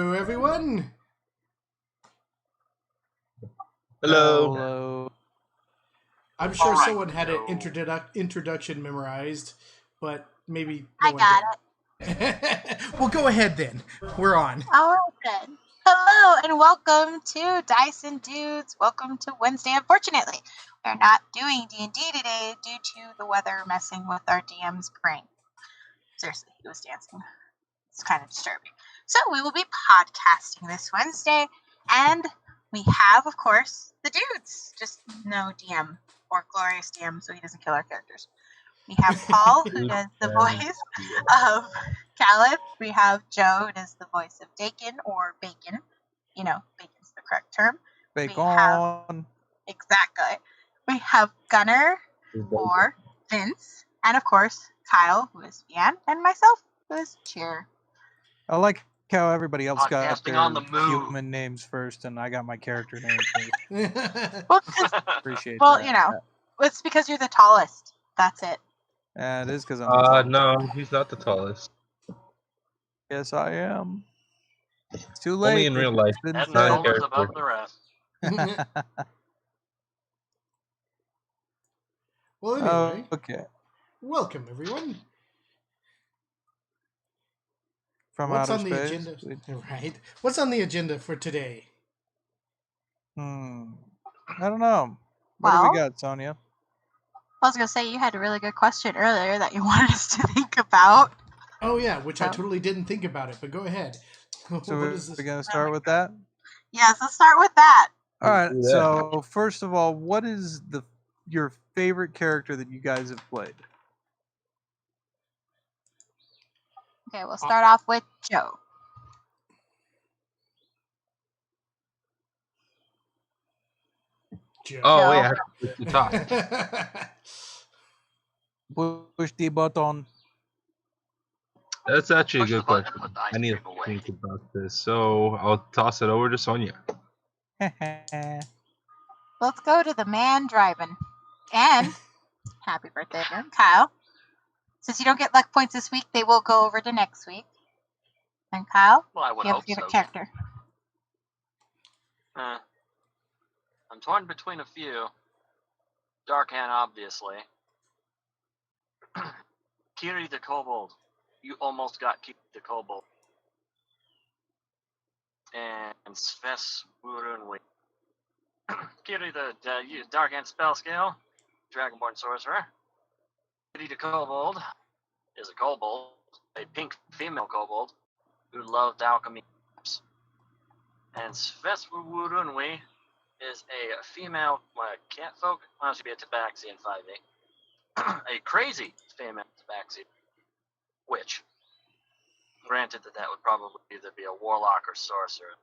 Hello, everyone. Hello. Hello. I'm sure Alright, someone had an so- introduction memorized, but maybe I got it. Well, go ahead then. We're on. All right then. Hello and welcome to Dice and Dudes. Welcome to Wednesday. Unfortunately, we're not doing D&D today due to the weather messing with our DM's brain. Seriously, he was dancing. It's kind of disturbing. So we will be podcasting this Wednesday, and we have, of course, the dudes. Just no DM or glorious DM, so he doesn't kill our characters. We have Paul, who does the voice of Caleb. We have Joe, who does the voice of Dakin or Bacon. You know, bacon's the correct term. Bacon. Exactly. We have Gunnar or Vince, and of course Kyle, who is Vian, and myself, who is Cheer. I like how everybody else got Podcasting their on the move. human names first, and I got my character name first. Well, 'cause- Appreciate well, that. you know, it's because you're the tallest. That's it. It is because I'm the tallest. No, he's not the tallest. Yes, I am. It's too late. Only in real life. It's been Head and Not a shoulders character. above the rest. Well, anyway, okay. welcome, everyone. From What's outer on the space. agenda? Right. What's on the agenda for today? I don't know. What do Well, we got, Sonia? I was gonna say you had a really good question earlier that you wanted us to think about. Oh, yeah, which I Oh. totally didn't think about it, but go ahead. So What we're is this? going to start with that? Yes, let's start with that. All right. do that. So first of all, what is your favorite character that you guys have played? Okay, we'll start off with Joe. Joe. Oh, No. wait, I have to push the top. Push the button. That's actually a Push the good button question. and put the ice I need cream to away. think about this. So I'll toss it over to Sonia. Let's go to the man driving. And happy birthday again, Kyle. Since you don't get luck points this week, they will go over to next week. And Kyle, Well, I would you have a hope favorite so. character. I'm torn between a few. Darkhand, obviously. Kiri the Kobold. You almost got Kiri the Kobold. And Sves Wurunwi. Kiri the Darkhand spell skill. Dragonborn sorcerer. Kiri the Kobold is a kobold. A pink female kobold who loved alchemy. And Sves Wurunwi is a female catfolk. Well, she'd be a tabaxi in 5e. A crazy female tabaxi witch. Granted that would probably either be a warlock or sorcerer.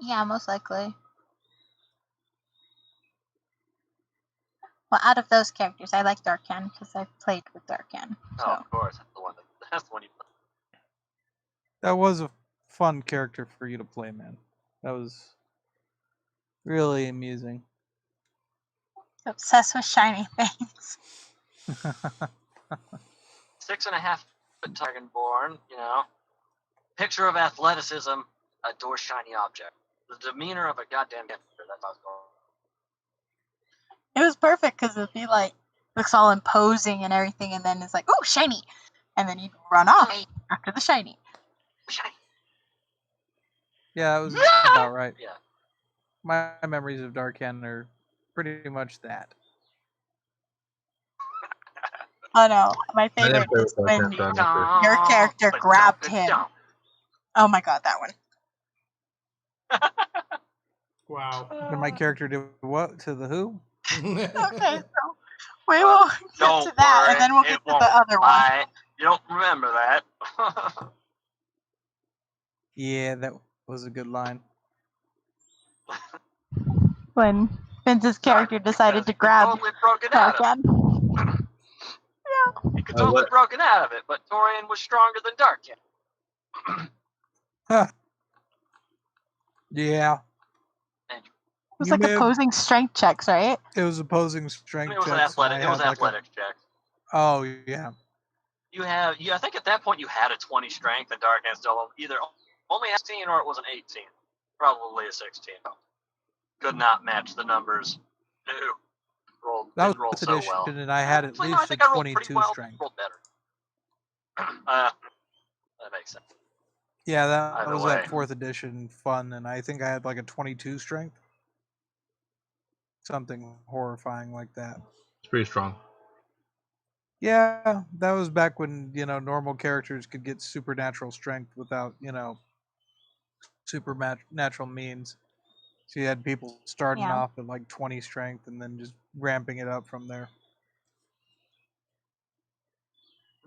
Yeah, most likely. Well, out of those characters, I like Darkan because I've played with Darkan. Oh, of course, that's the one you put. That was a fun character for you to play, man. That was really amusing. Obsessed with shiny things. 6.5 foot Dragonborn, you know. Picture of athleticism, adore shiny object. The demeanor of a goddamn character, that's how it's going. It was perfect because it'd be like, looks all imposing and everything, and then it's like, oh, shiny! And then you'd run off after the shiny. Shiny. Yeah, it was about right. Yeah. My memories of Darkan are pretty much that. Oh no, my I didn't favorite play is with when Darkhand, so I'm not sure. your character grabbed him. Oh my god, that one. Wow. And my character did what to the who? Okay, so we will get Don't to that, worry, and then we'll it get to won't the other one. lie. You don't remember that. Yeah, that was a good line. When Vince's character decided to grab Totally broken out of it. Darkan. You could totally what? broken out of it, but Torian was stronger than Darkan. Yeah, It was You like may have- opposing strength checks, right? it was opposing strength It was an checks. and I athletic. It was had like a- athletic check. Oh yeah, I think at that point you had a 20 strength, and Dark Hand still either only 16 or it was an 18. Probably a 16. Could not match the numbers. No. That Didn't was roll 5th so edition, well. and I had at Actually, no, I least a think I rolled pretty 22 well. strength. Rolled better. That makes sense. Yeah, that Either was way. that 4th edition fun, and I think I had like a 22 strength. Something horrifying like that. It's pretty strong. Yeah, that was back when, normal characters could get supernatural strength without, supernatural means. So you had people starting Yeah. off at like 20 strength and then just ramping it up from there.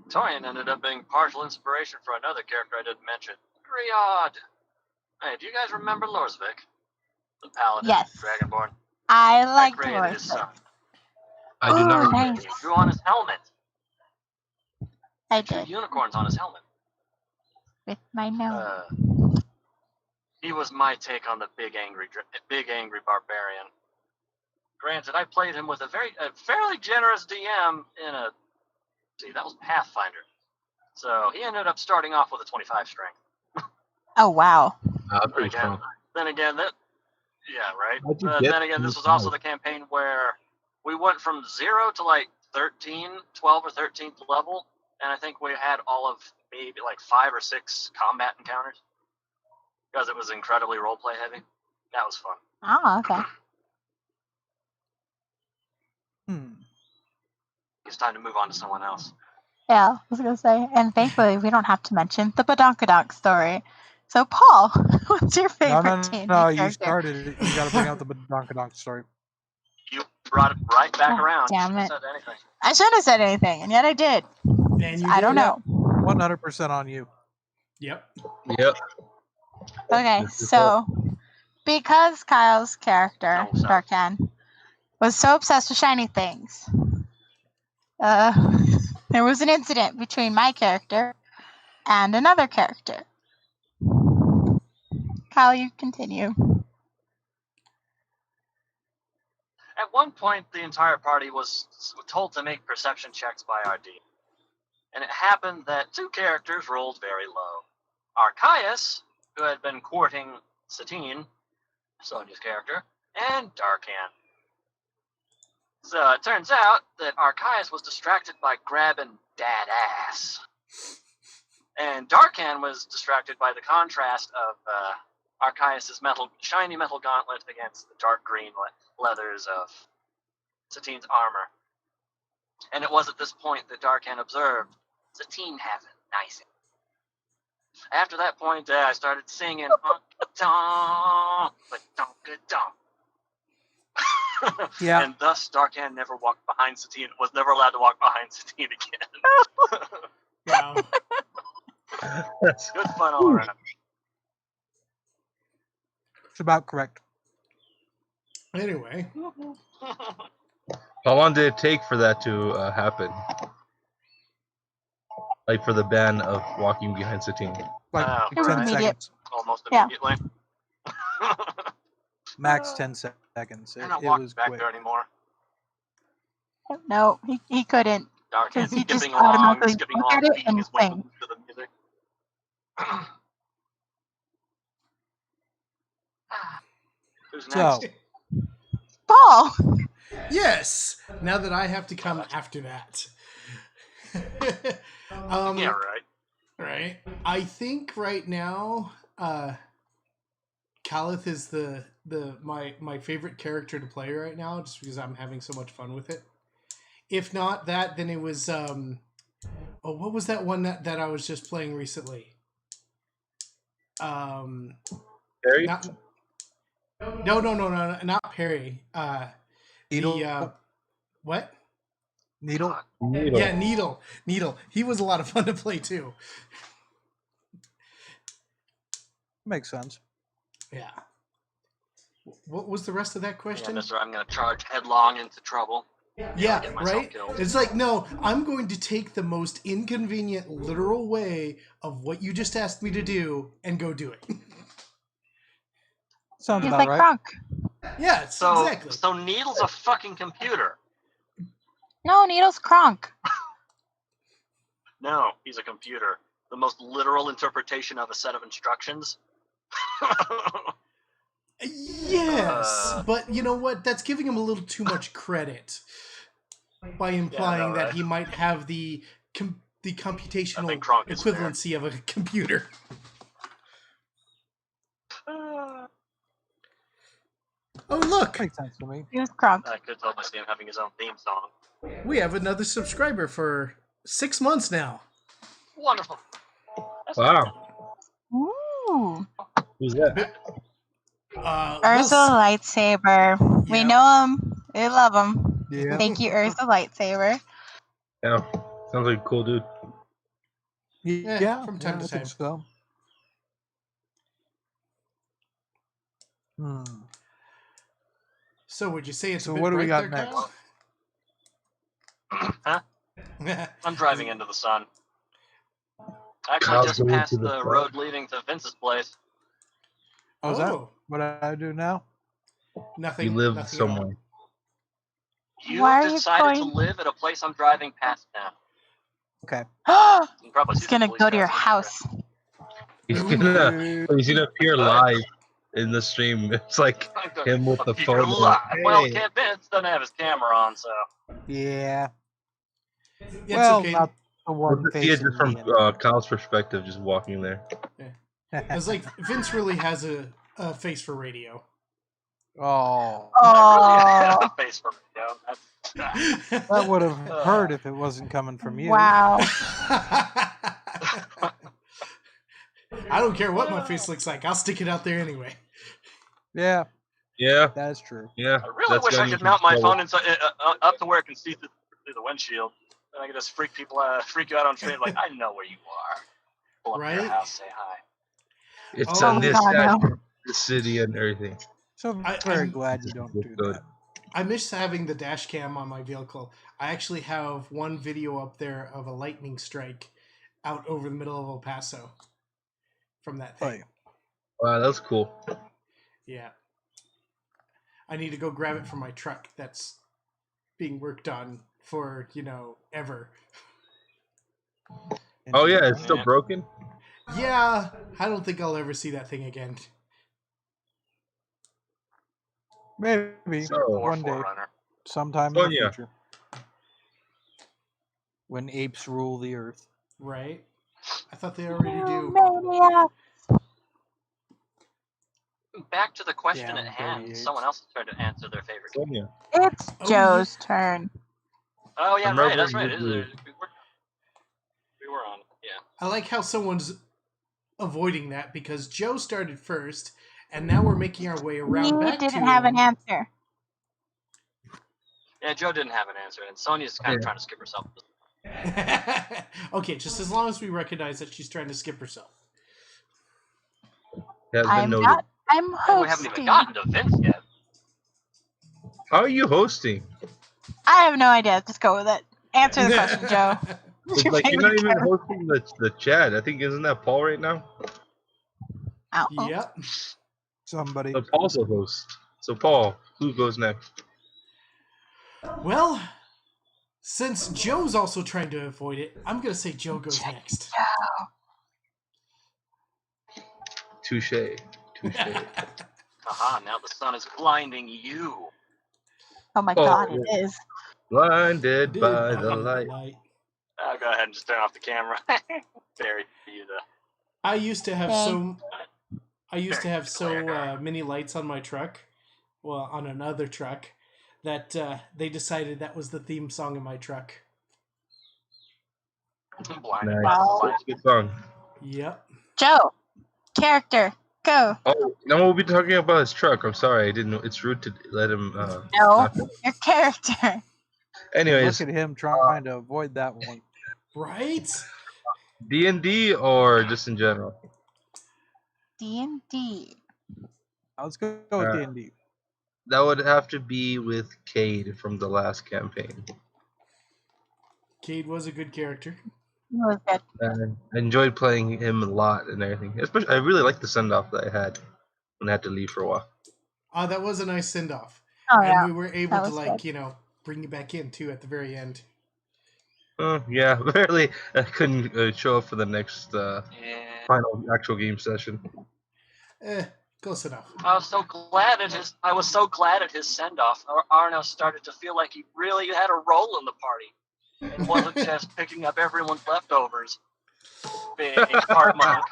Torian ended up being partial inspiration for another character I didn't mention. Griod! Hey, do you guys remember Lorsvik? The paladin, Yes. Dragonborn. I like created his son. I do not Ooh, remember. nice. He drew on his helmet. I Two did unicorns on his helmet. with my nose. He was my take on the big angry barbarian. Granted, I played him with a fairly generous DM in a. See, that was Pathfinder. So he ended up starting off with a 25 strength. Oh wow. Pretty strong. Then again, yeah, right. How'd you get Then again, this was also the campaign where we went from 0 to like 12 or 13th level, and I think we had all of maybe like 5 or 6 combat encounters because it was incredibly roleplay heavy. That was fun. Oh, okay. It's time to move on to someone else. Yeah, I was gonna say, and thankfully we don't have to mention the Badonkadonk story. So, Paul, what's your favorite D&D No, you character? started it. You got to bring out the Badonkadonk story. You brought it right back Oh, around. damn Shouldn't it. have said anything. I shouldn't have said anything, and yet I did. And you I don't did. know. 100% on you. Yep. Yep. Okay, This is so because Kyle's character, No, sorry. Darkan, was so obsessed with shiny things, there was an incident between my character and another character. Kyle, you continue. At one point, the entire party was told to make perception checks by our DM. And it happened that 2 characters rolled very low. Archias, who had been courting Satine, Sonia's character, and Darkan. So it turns out that Archias was distracted by grabbing dad ass. And Darkan was distracted by the contrast of Archias' shiny metal gauntlet against the dark green leathers of Satine's armor. And it was at this point that Darkan observed Satine has it nice. After that point, I started singing Yeah. And thus Darkan never walked behind Satine, was never allowed to walk behind Satine again. Wow. Good fun all around. It's about correct. Anyway, How long did it take for that to happen? Like for the ban of walking behind Satine? Like It was 10 immediate. seconds. Almost Yeah. immediately. Max 10 seconds. I'm not It walking was back quick. there anymore. No, he couldn't. Darkan Because he just skipping along, automatically skipping look along, at it beating and his way sing. to the music. Who's next? So, Paul! yes. Now that I have to come after that. Yeah, right. Right. I think right now, Calith is my favorite character to play right now, just because I'm having so much fun with it. If not that, then it was what was that one that I was just playing recently? Perry? No, not Perry. Needle. What? Needle. Needle. Yeah, Needle. He was a lot of fun to play too. Makes sense. Yeah. What was the rest of that Yeah, question? mister, I'm going to charge headlong into trouble. Yeah, get myself right? killed. It's like, no, I'm going to take the most inconvenient, literal way of what you just asked me to do and go do it. Sounds He's about like right. Kronk. Yes, So, exactly. so Needle's a fucking computer. No, Needle's Kronk. No, he's a computer. The most literal interpretation of a set of instructions. Yes, but you know what? That's giving him a little too much credit by implying that right? he might have the I computational think Kronk is fair. equivalency of a computer. Oh, look! Makes sense to me. He was crunk. I could totally see him having his own theme song. We have another subscriber for 6 months now. Wonderful. That's Wow. Ooh. Who's that? Ursa Lightsaber. We Yeah. know him. We love him. Yeah. Thank you, Ursa Lightsaber. Yeah. Sounds like a cool dude. Yeah. from time to I think time. so. Hmm. So would you say it's So a bit what do we bright got there, next? Huh? Kyle? I'm driving into the sun. Actually, Kyle's just going past to the the road leading to Vince's place. Oh, is that Oh, what I do now? nothing. You live nothing at all. somewhere. You Why are you decided to going- live at a place I'm driving past now. Okay. You can probably He's see the gonna police go to your cars in the house. He's gonna appear live in the stream. It's like background. him with the Appear phone. live. Well, Hey. Kid Vince doesn't have his camera on, so. Yeah. It's well, okay. not the one Let's see it facing just from me. Kyle's perspective, just walking there. It's like Vince really has a face for radio. Oh, I really Oh, have a face for video. That's, that would have hurt if it wasn't coming from you. wow. I don't care what my face looks like. I'll stick it out there anyway. Yeah, Yeah, that's true. yeah. I really wish I could mount my phone inside, up to where it can see through the windshield. Then I could just freak you out on the street. Like, I know where you are. Pull up to your Right? house, say hi. It's Oh, on this God, side, no. the city and everything. So I'm I- very I'm- glad you don't do Good. that. I miss having the dash cam on my vehicle. I actually have one video up there of a lightning strike out over the middle of El Paso from that Oh, thing. Wow, that's cool. Yeah. I need to go grab it from my truck that's being worked on for, ever. Oh yeah, it's still Yeah. broken. Yeah, I don't think I'll ever see that thing again. Maybe So- Or one day, Forerunner. sometime in the Sonia. future, when apes rule the earth. Right? I thought they already do. Maniac. Back to the question Damn at hand. 38. Someone else is trying to answer their favorite. Sonia. It's Oh, Joe's turn. Oh yeah, I'm right. That's rubbing right. your We were on. Yeah. I like how someone's avoiding that because Joe started first, and now we're making our way around He back didn't to have an him. answer. Yeah, Joe didn't have an answer, and Sonia's kind of Yeah. trying to skip herself. Okay, just as long as we recognize that she's trying to skip herself. Has been I'm noted. not. I'm And we haven't even hosting. gotten to Vince yet. How are you hosting? I have no idea. Just go with it. Answer the question, Joe. What's It's your like you're favorite not even character? hosting the chat. I think isn't that Paul right now? Oh. Yep. Somebody. So Paul's a host. So Paul, who goes next? Well, since Joe's also trying to avoid it, I'm going to say Joe goes next. Touche. Touche. Aha, now the sun is blinding you. Oh my Oh. God, it is. Blinded by the light. I'll go ahead and just turn off the camera. Bury you the. I used to have Okay. so many lights on my truck, well, on another truck, that they decided that was the theme song of my truck. Blinded Nice. by the Wow. light. That's a good song. Yep. Joe, character, go. Oh, now we'll be talking about his truck. I'm sorry, I didn't know. It's rude to let him. No, not- your character. Anyways, Look at him trying to avoid that one. Right? D&D or just in general? D&D. Let's go with Uh, D&D. That would have to be with Cade from the last campaign. Cade was a good character. He was good. And I enjoyed playing him a lot and everything. Especially, I really liked the send off that I had when I had to leave for a while. That was a nice send-off. Oh And yeah. we were able that to, was like, bring you back in, too, at the very end. Yeah, barely. I couldn't show up for the next Yeah. final actual game session. Close enough. I was so glad at his send off. Arno started to feel like he really had a role in the party. It wasn't just picking up everyone's leftovers. Being part monk,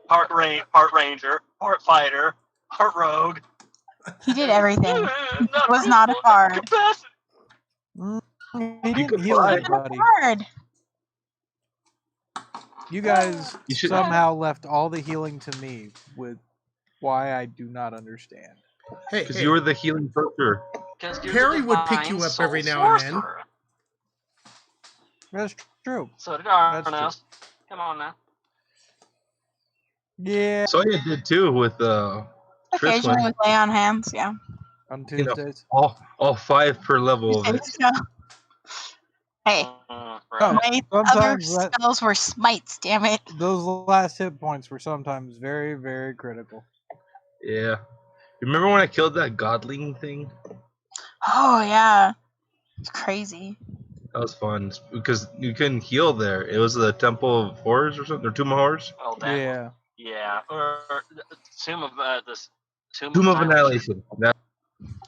part ranger, part fighter, part rogue. He did everything. Not Was not full hard. capacity. He didn't could heal fly. anybody. Hard. You guys You should- somehow left all the healing to me with why I do not understand. Hey, Because you were the healing sorcerer. 'Cause you're Perry the would pick divine you up soul every now and then. sorcerer. That's true. So did That's Arno. Come on now. Yeah, Sonya did too with Occasionally Triswin. with lay on hands, yeah. on You know, Tuesdays. all 5 per level of it. So, hey, Oh, Right. my other sometimes that, spells were smites, damn it. those last hit points were sometimes very, very critical. Yeah. Remember when I killed that godling thing? Oh, yeah. It's crazy. That was fun because you couldn't heal there. It was the Temple of Horrors or something, or Tomb of Horrors. Oh, that. Yeah. Yeah. Or Tomb of this. Tomb of Annihilation. That,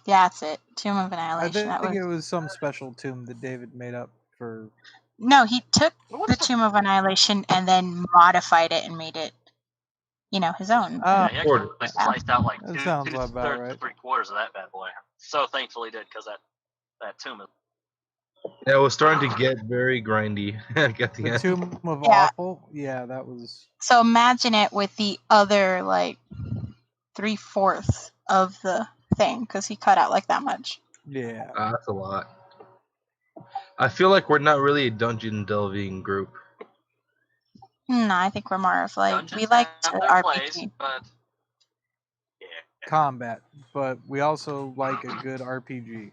Yeah, that's it. Tomb of I Annihilation. think That was... it was some special tomb that David made up for. No, he took What's the Tomb of Annihilation and then modified it and made it, his own. Oh, Yeah, he actually Yeah. sliced out like That two sounds thirds about right. to 3/4 of that bad boy. So thankfully did, because that tomb is. it was starting to get very grindy at the the end. Tomb of Yeah. Awful. Yeah, that was. So imagine it with the other, 3/4 of the thing, because he cut out like that much. Yeah. That's a lot. I feel like we're not really a dungeon delving group. No, I think we're more of Dungeons we like to have their RPG. place, but yeah. Combat, but we also like a good RPG.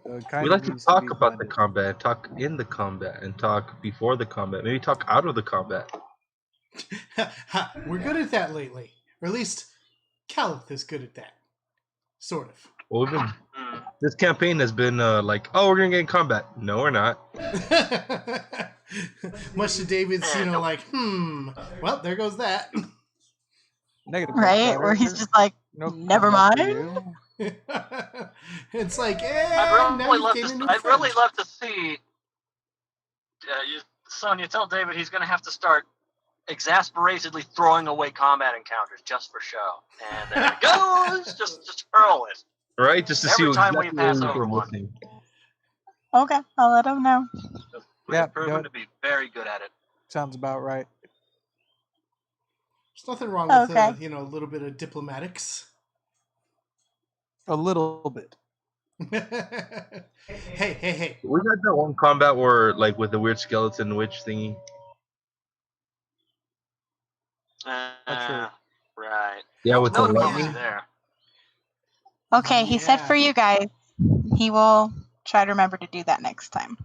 So it kind We of like to needs talk be about the blended. combat, talk in the combat, and talk before the combat. Maybe talk out of the combat. We're good at that lately. Or at least Caliph is good at that. Sort of. Well, we've been, Mm. this campaign has been like, oh, we're gonna get in combat. No, we're not. Much to David's, well, there goes that. Negative. Right? Where he's just like, no never combat for mind. you. It's like, I'd now really you love gained a new I'd really friend. love to see. Sonya, tell David he's going to have to start exasperatedly throwing away combat encounters just for show, and there it goes. just hurl it. Right? Just to Every see time we exactly pass what over we're one. missing. Okay, I'll let him know. We've Yeah, proven yeah. to be very good at it. Sounds about right. There's nothing wrong with, Okay. a little bit of diplomatics. A little bit. Hey. We got that one combat where, like, with the weird skeleton witch thingy. Not sure. Right. Yeah, with No the yeah. lightning. there. Okay, he said Yeah. for you guys, he will try to remember to do that next time.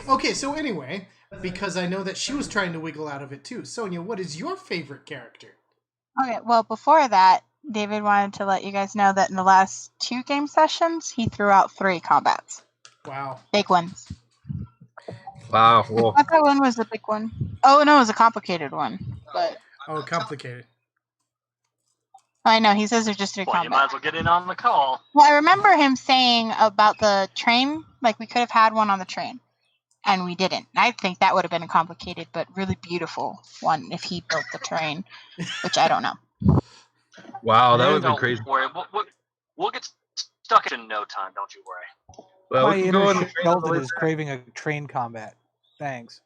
Okay, so anyway, because I know that she was trying to wiggle out of it too. Sonia, what is your favorite character? Okay, well, before that, David wanted to let you guys know that in the last 2 game sessions, he threw out 3 combats. Wow. Big ones. Wow. Well, I thought one was a big one. Oh, no, it was a complicated one. But Oh, complicated. I know, he says there's just 3 Well, you might combats. as well get in on the call. Well, I remember him saying about the train, we could have had one on the train. And we didn't. I think that would have been a complicated but really beautiful one if he built the train, which I don't know. wow, that would have been Don't crazy. worry. We'll get stuck in no time. Don't you worry. Well, My we can go inner on the train on the skeleton way is back. craving a train combat. Thanks.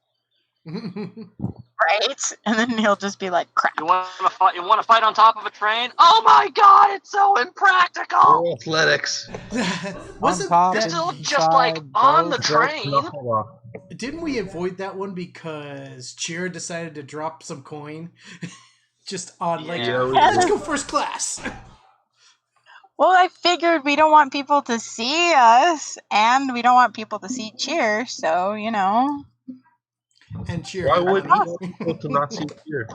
Right? And then he'll just be like, crap. You want to fight? You want to fight on top of a train? Oh my God! It's so impractical. Oh, athletics. Wasn't top, that, Still inside, just like on the both. train. didn't we avoid that one because Cheer decided to drop some coin? Just on Yeah. let's go first class. Well, I figured we don't want people to see us, and we don't want people to see Cheer, so, And Cheer. Why had would money. you want people to not see here? I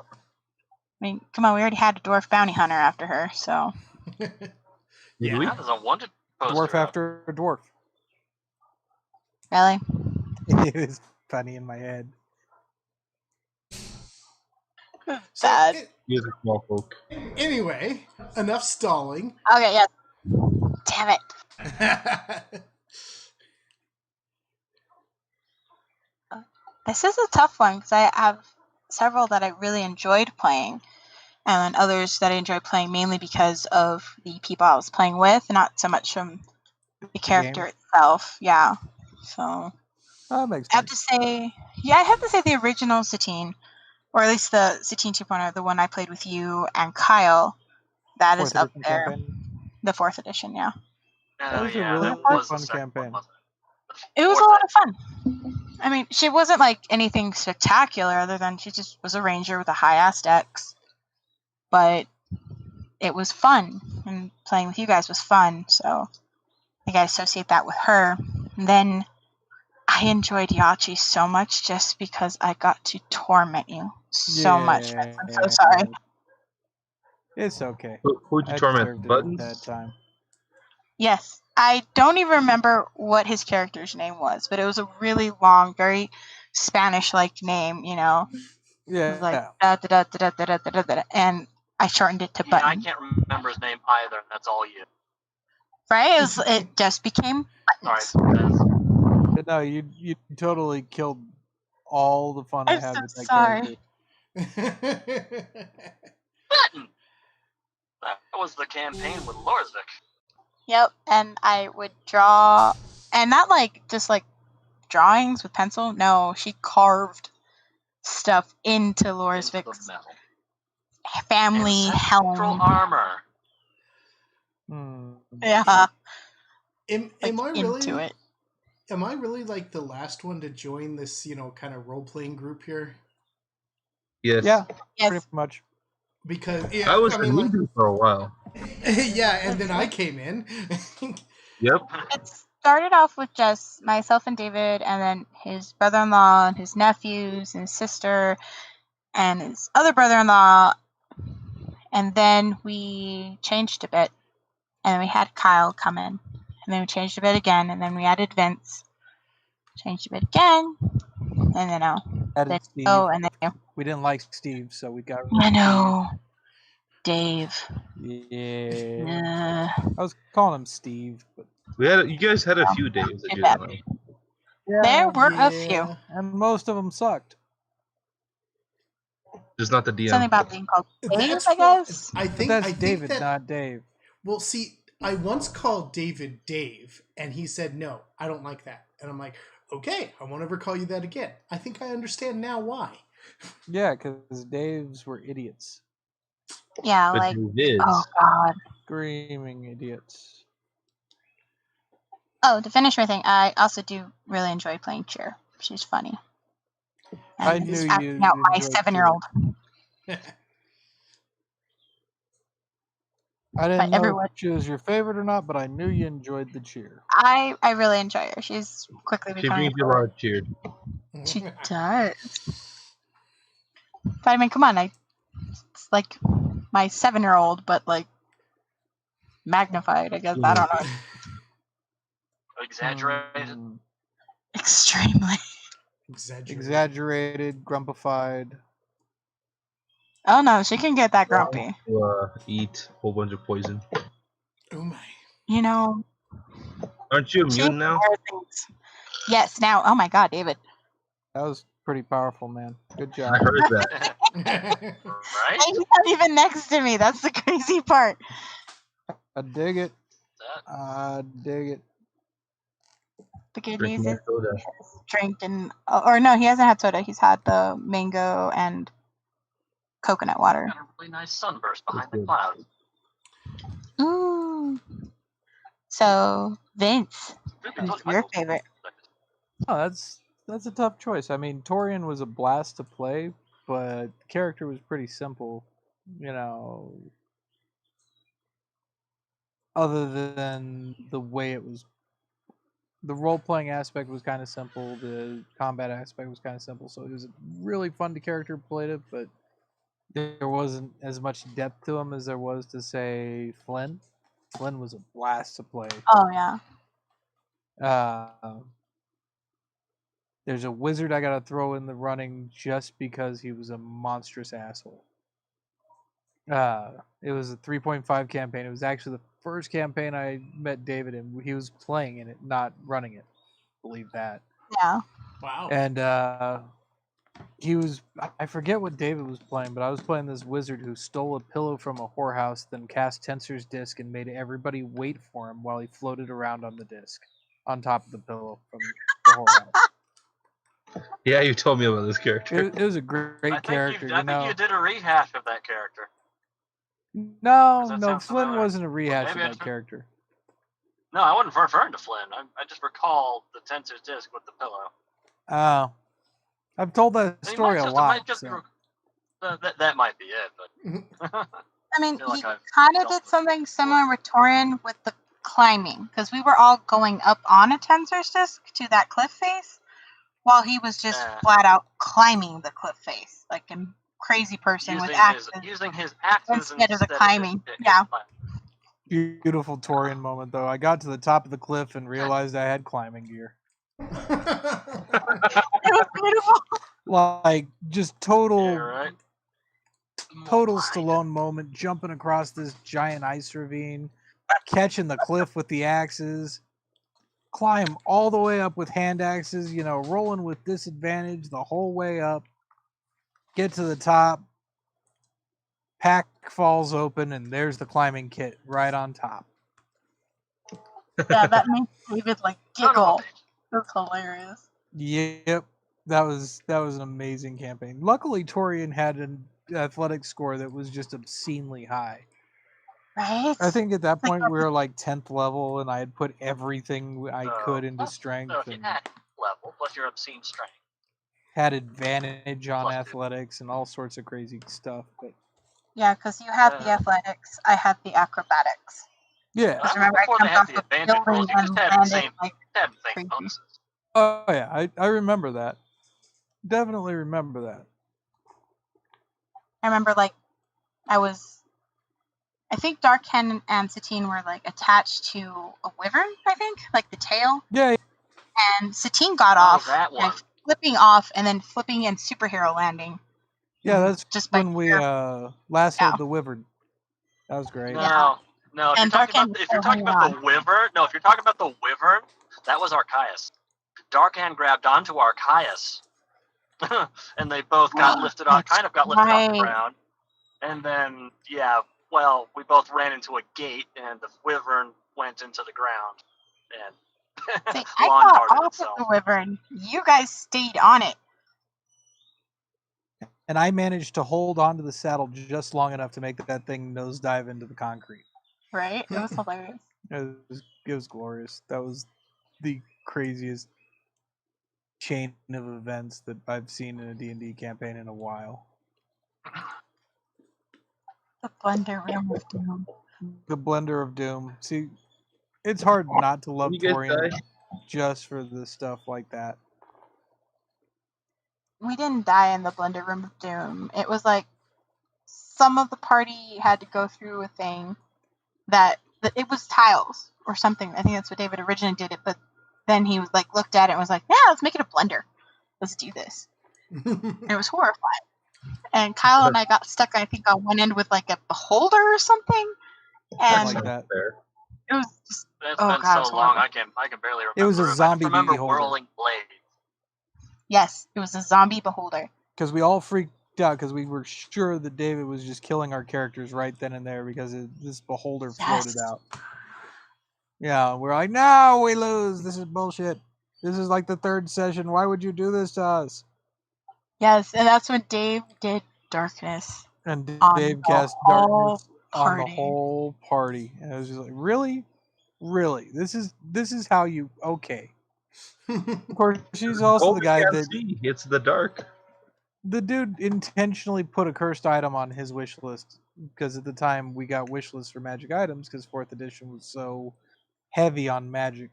mean, come on, we already had a dwarf bounty hunter after her, so. Yeah. we? That is a wanted poster. Dwarf after a dwarf. Really? It was funny in my head. So Bad. He was a small folk. Anyway, enough stalling. Okay, yeah. Damn it. This is a tough one because I have several that I really enjoyed playing, and then others that I enjoyed playing mainly because of the people I was playing with, not so much from the character itself. Yeah. So That makes I have sense. to say, yeah, I have to say the original Satine, or at least the Satine 2.0, the one I played with you and Kyle, that is Fourth up edition there. campaign. The 4th edition, yeah. That was a yeah, really that fun was the fun second campaign. one, wasn't It was a Fourth lot of fun. I mean, she wasn't like anything spectacular other than she just was a ranger with a high ass dex. But it was fun, and playing with you guys was fun, so I think I associate that with her. And then I enjoyed Yachi so much just because I got to torment you so much. Vince. I'm so sorry. It's okay. Who'd you I torment? deserved it Buttons? at that time. Yes, I don't even remember what his character's name was, but it was a really long, very Spanish-like name, you know. It Yeah. was like da da da da da da da da da, and I shortened it to it? Yeah, I Button. can't remember his name either. And that's all you. Right? It just became Sorry, Buttons. Beth. But no, you totally killed all the fun I I'm had so with that sorry. character. Button. That was the campaign with Lorsvik. Yep, and I would draw, and not like just like drawings with pencil. No, she carved stuff into Into Lorsvik's the metal. family Ancestral helm. armor. Yeah, am like I into really? it. Am I really like the last one to join this, kind of role playing group here? Yes. Yeah, Yes, pretty much. Because I was I a mean, like, newbie for a while. yeah, and then I came in. Yep. it started off with just myself and David, and then his brother-in-law, and his nephews, and his sister, and his other brother-in-law, and then we changed a bit, and then we had Kyle come in, and then we changed a bit again, and then we added Vince, changed a bit again, and then Added Steve. and then you. We didn't like Steve, so we got rid of I Steve. know, Dave. Yeah. I was calling him Steve, but You guys had a few days that you Yeah. didn't like. There were a few. Yeah. and most of them sucked. Just not the DM. Something about being called Dave, That's I guess. But think that's I think David, that, not Dave. well, see, I once called David Dave, and he said, "No, I don't like that." And I'm like, "Okay, I won't ever call you that again." I think I understand now why. Yeah, because Daves were idiots. Yeah, But like, David oh god. Screaming idiots. Oh, to finish my thing, I also do really enjoy playing Cheer. She's funny. I And knew it's you acting out my enjoyed 7-year-old. I didn't But know everyone, if she was your favorite or not, but I knew you enjoyed the cheer. I really enjoy her. She's quickly she becoming brings you a lot of cheer. She does. But I mean, come on, it's like my 7-year-old, but like magnified, I guess. I don't know. Exaggerated. Extremely. Exaggerated, grumpified. Oh no, she can get that grumpy. To, eat a whole bunch of poison. Oh my. You know, Aren't you she immune now? things. Yes, now, oh my god, David. That was pretty powerful, man. Good job. I heard that. Right? And he's not even next to me. That's the crazy part. I dig it. That- I dig it. The good Drink news more is soda. he has drank and or no, he hasn't had soda. He's had the mango and coconut water. Got a really nice sunburst behind That's the good. clouds. Ooh. So, Vince, Really who's told you your Michael's- favorite? Oh, that's a tough choice. I mean, Torian was a blast to play, but the character was pretty simple. You know, other than the way it was, the role playing aspect was kind of simple. The combat aspect was kind of simple. So it was really fun to character played it, but there wasn't as much depth to him as there was to say Flynn. Flynn was a blast to play. Oh yeah. Uh, There's a wizard I gotta throw in the running just because he was a monstrous asshole. It was a 3.5 campaign. It was actually the first campaign I met David in. He was playing in it, not running it. Believe that. Yeah. Wow. And he was, I forget what David was playing, but I was playing this wizard who stole a pillow from a whorehouse, then cast Tensor's disc and made everybody wait for him while he floated around on the disc on top of the pillow from the whorehouse. Yeah, you told me about this character. It was a great character, I think you did a rehash of that character. No, that no, sounds Flynn familiar. wasn't a rehash maybe of I that just- character. No, I wasn't referring to Flynn. I just recall the Tensor's disc with the pillow. I've told that He story might a just, lot. might just So. that might be it, but I mean, feel like he I've kind of dealt did with something it similar with Torian with the climbing, because we were all going up on a Tensor's disc to that cliff face, while he was just flat out climbing the cliff face, like a crazy person with axes. Using his axes instead of the climbing. Yeah. Beautiful Torian moment, though. I got to the top of the cliff and realized I had climbing gear. It was beautiful. Like, just total, Yeah, right. total Stallone moment, jumping across this giant ice ravine, catching the cliff with the axes, climb all the way up with hand axes, you know, rolling with disadvantage the whole way up, get to the top, pack falls open, and there's the climbing kit right on top. Yeah, that made David like giggle. Son It was hilarious. Yep, that was an amazing campaign. Luckily, Torian had an athletic score that was just obscenely high. Right? I think at that point we were like 10th level, and I had put everything I could into So strength if you and had level plus your obscene strength. had advantage on Plus two. athletics and all sorts of crazy stuff. But Yeah, because you had the athletics, I had the acrobatics. yeah, Because remember, Before I they jumped had off the a advantage building rolls, you just and had the landed same like crazy. bonuses. oh yeah, I remember that. Definitely remember that. I remember like I think Darken and Satine were like attached to a wyvern, I think, like the tail. Yeah, And Satine got off, that one. like, flipping off, and then flipping and superhero landing. yeah, that's Just by when we lassoed Yeah. the wyvern. That was great. No, no. If And you're talking Darkan about was if you're still talking about the wyvern, no. If you're talking about the wyvern, that was Archias. Darkan grabbed onto Archias, and they both got lifted off, That's kind of got lifted off the right. ground, and then we both ran into a gate, and the wyvern went into the ground, and See, I lawn got darted off of itself. the wyvern. You guys stayed on it. And I managed to hold onto the saddle just long enough to make that thing nosedive into the concrete. Right? It was hilarious. It was glorious. That was the craziest chain of events that I've seen in a D&D campaign in a while. The Blender Room of Doom. The Blender of Doom. See, it's hard not to love You guys Torian die? just for the stuff like that. We didn't die in the Blender Room of Doom. It was like some of the party had to go through a thing that it was tiles or something. I think that's what David originally did it, but then he was like looked at it and was like, "Yeah, let's make it a blender. Let's do this." And it was horrifying. And Kyle and I got stuck, I think, on one end with like a beholder or something, and Like that. Fair. it was just It's Oh, been God, it was so long, horrible. I can barely remember. It was a zombie I remember beholder. whirling blade. yes, it was a zombie beholder. Because we all freaked out because we were sure that David was just killing our characters right then and there because this beholder floated Yes. out. Yeah, we're like, no, we lose. This is bullshit. This is like the third session. Why would you do this to us? Yes, and that's when Dave did darkness. And On Dave the cast whole darkness on the party. whole party. And I was just like, really? Really? This is how you okay. Of course, she's also the guy can't that see. It's the dark. the dude intentionally put a cursed item on his wish list because at the time we got wish lists for magic items because 4th edition was so heavy on magic.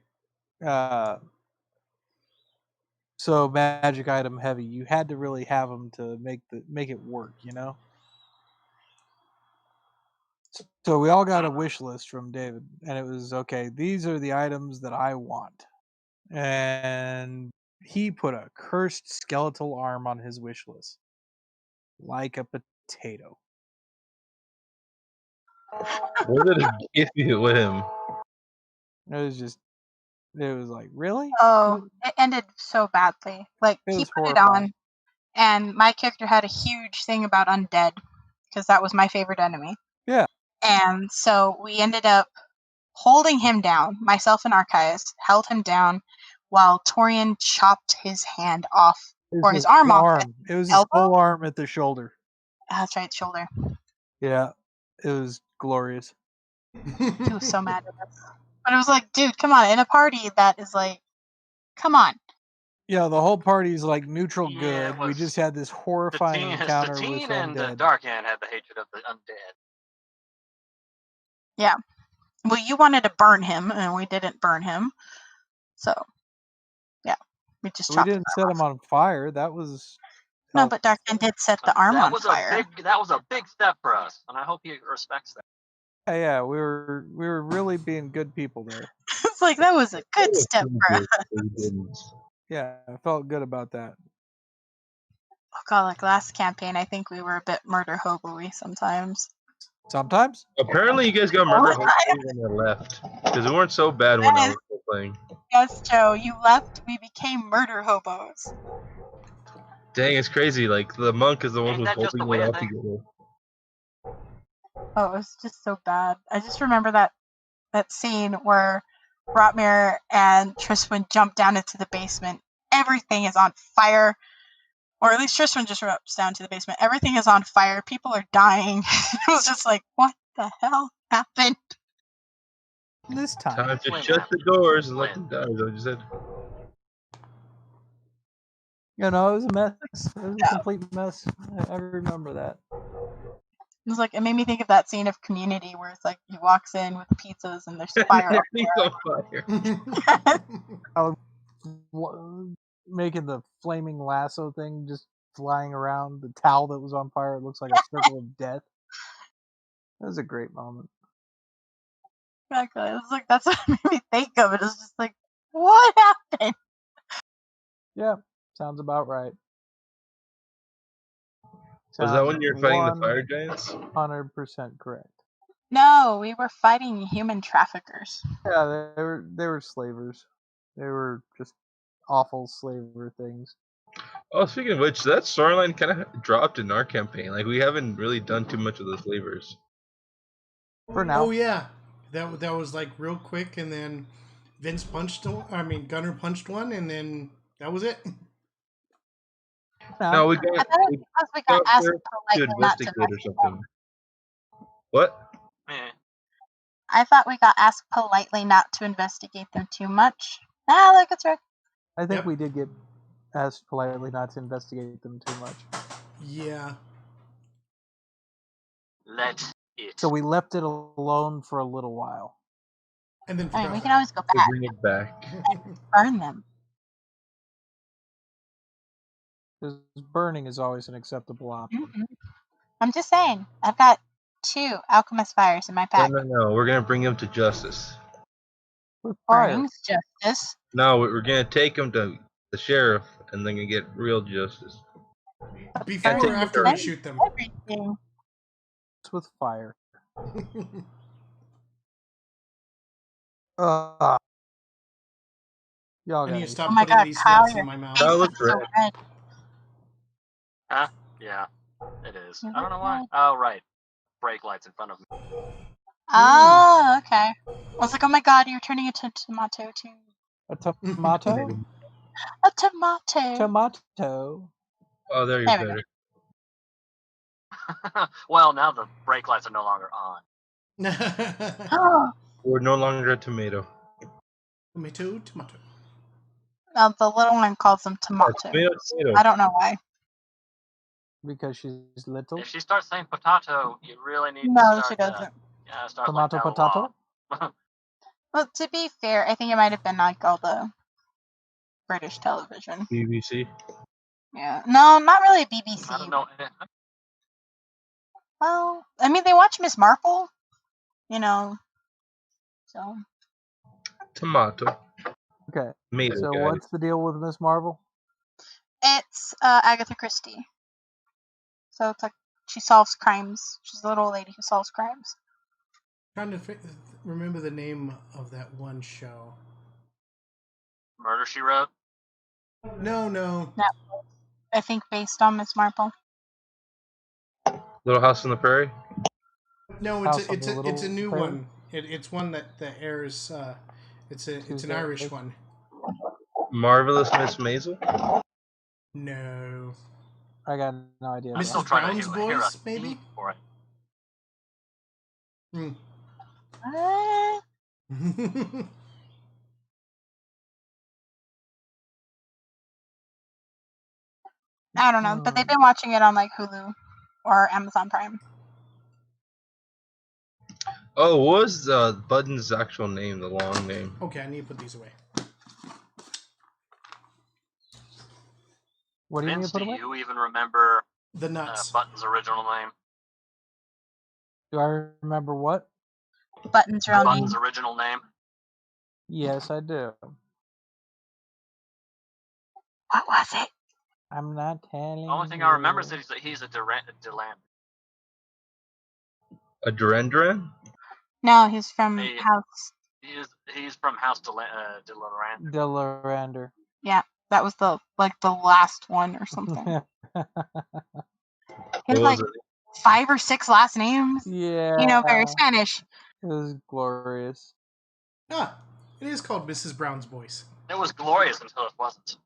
So magic item heavy. You had to really have them to make it work, you know? So we all got a wish list from David, and it was okay. These are the items that I want, and he put a cursed skeletal arm on his wish list. Like a potato. What did it give you with him? It was like, really? Oh, it ended so badly. Like, It he was put it horrifying. on, and my character had a huge thing about undead, because that was my favorite enemy. Yeah. And so we ended up holding him down, myself and Archias held him down, while Torian chopped his hand off, It was or his arm off. It was his elbow? whole arm at the shoulder. That's right, shoulder. Yeah. It was glorious. He was so mad at us. But it was like, dude, come on, in a party that is like, come on. Yeah, the whole party's like neutral Yeah, good. it We was just had this horrifying encounter with Satine and undead. Darkan had the hatred of the undead. Yeah. Well, you wanted to burn him, and we didn't burn him. So, yeah. We just We chopped didn't set him on fire. That was No, but Darkan did set the arm on fire. That was a big step for us, and I hope he respects that. Yeah, we were really being good people there. It's like, that was a good step for us. Yeah, I felt good about that. Oh god, like last campaign, I think we were a bit murder hobo-y sometimes. Sometimes? Apparently, you guys got murder hopefully when I left. Because we weren't so bad when I was still playing. Yes, Joe, you left, we became murder hobos. Dang, it's crazy. Like, the monk is the one who's Ain't that just holding the it way all of things? together. Oh, it was just so bad. I just remember that scene where Rotmir and Tristan jump down into the basement. Everything is on fire. Or at least Tristan just drops down to the basement. Everything is on fire. People are dying. It was just like, what the hell happened? This time. Time to Flynn shut happened. the doors and let Flynn. them die, is that what you said? You know, it was a mess. It was a complete mess. I remember that. It was like, it made me think of that scene of Community where it's like he walks in with pizzas and there's fire Everything's everywhere. on fire. Making the flaming lasso thing just flying around, the towel that was on fire, it looks like a circle of death. That was a great moment. Exactly. It was like, that's what it made me think of. It was just like, what happened? Yeah, sounds about right. Was that when you were fighting the fire giants? 100% correct. No, we were fighting human traffickers. Yeah, they were slavers. They were just awful slaver things. Oh, speaking of which, that storyline kind of dropped in our campaign. Like, we haven't really done too much of the slavers. For now. Oh yeah, that was like real quick, and then Gunner punched one, and then that was it. No, we I got thought it was because we got asked to politely not to investigate or investigate. something. What? I thought we got asked politely not to investigate them too much. Ah, look, it's right. I think we did get asked politely not to investigate them too much. Yeah. Let it. So we left it alone for a little while. And then I mean, we can always go back. Bring it back. And burn them. Because burning is always an acceptable option. Mm-hmm. I'm just saying. I've got 2 alchemist fires in my pack. No. We're gonna bring him to justice. With fire. Burning's justice. No, we're gonna take him to the sheriff, and then gonna get real justice. Before or after we shoot them? Everything. It's with fire. Y'all I need to got stop Oh my putting god, these Kyle, nuts in your my mouth. face Oh, is look so red. red. Huh? Yeah, it is. I don't know why. Oh, right. Brake lights in front of me. Oh, okay. I was like, oh my god, you're turning into a tomato too. A tomato? A tomato. Tomato. Oh, there you're There we better. Well, now the brake lights are no longer on. Oh, We're no longer a tomato. Tomato. now the little one calls them tomato. Tomato. I don't know why. Because she's little. If she starts saying potato, you really need to No, start. she doesn't. Start Tomato, like potato? Well, to be fair, I think it might have been like all the British television. BBC. Yeah. No, not really BBC. I don't know. Well, I mean, they watch Miss Marple, you know. So. Tomato. Okay. Mazel So guys. what's the deal with Miss Marvel? It's Agatha Christie. So it's like she solves crimes. She's a little old lady who solves crimes. Trying to remember the name of that one show. Murder, She Wrote. No. I think based on Miss Marple. Little House on the Prairie. No, House on the it's a Little new Prairie? one. It's one that airs. It's an Tuesday. Irish one. Marvelous Miss Maisel. No. I got no idea. I'm Mrs. still trying Brown's to hear a Boys, maybe? theme for it. Hmm. I don't know, but they've been watching it on like Hulu or Amazon Prime. Oh, what was Budden's actual name? The long name. Okay, I need to put these away. What do you need Vince, to put do away? you even remember The nuts. Button's original name? Do I remember what? Button's real name. Button's original name? Yes, I do. What was it? I'm not telling The only thing you. I remember is that he's a Delan. A Duran Duran? No, he's from Hey. House. He's from House Delan. Delarander. Yeah, that was the last one or something. He What had was like it? 5 or 6 last names. Yeah. You know, very Spanish. It was glorious. Ah, it is called Mrs. Brown's Boys. It was glorious until it wasn't.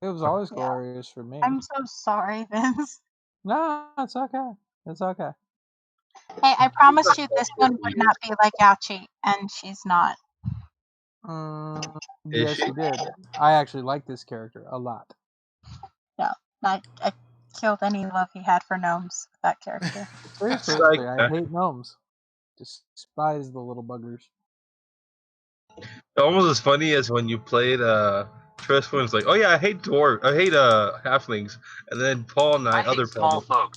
It was always Yeah. glorious for me. I'm so sorry, Vince. No, it's okay. It's okay. Hey, I promised you this one would not be like Ouchie, and she's not. Is Yes, she? you did. I actually like this character a lot. Yeah, I killed any love he had for gnomes with that character. Seriously, Like I that. hate gnomes. Despise the little buggers. Almost as funny as when you played Tristful. It's like, oh yeah, I hate halflings, and then Paul and I I other hate small people, folk.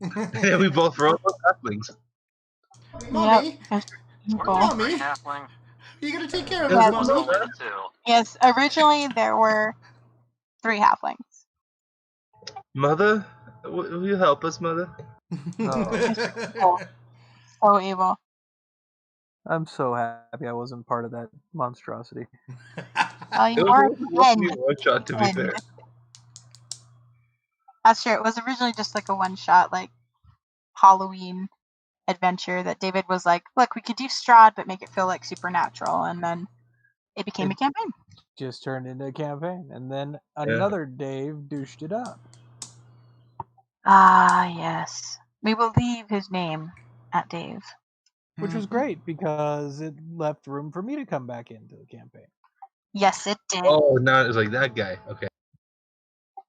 and then we both wrote halflings. Mommy, Yep. Weren't Cool. there Mommy? 3 halflings? you gotta take care of Yeah, us, It was Mommy. only the 2. Yes, originally there were 3 halflings. Mother, will you help us, Mother? Cool. So evil. I'm so happy I wasn't part of that monstrosity. Oh, It you was were supposed to be 10. one shot, to be And fair. that's true. It was originally just like a one-shot, like Halloween adventure that David was like, "Look, we could do Strahd, but make it feel like supernatural," and then it became a campaign. Just turned into a campaign, and then another Dave douched it up. Ah, yes. We will leave his name at Dave. Which was great because it left room for me to come back into the campaign. Yes, it did. Oh, now it's like that guy. Okay.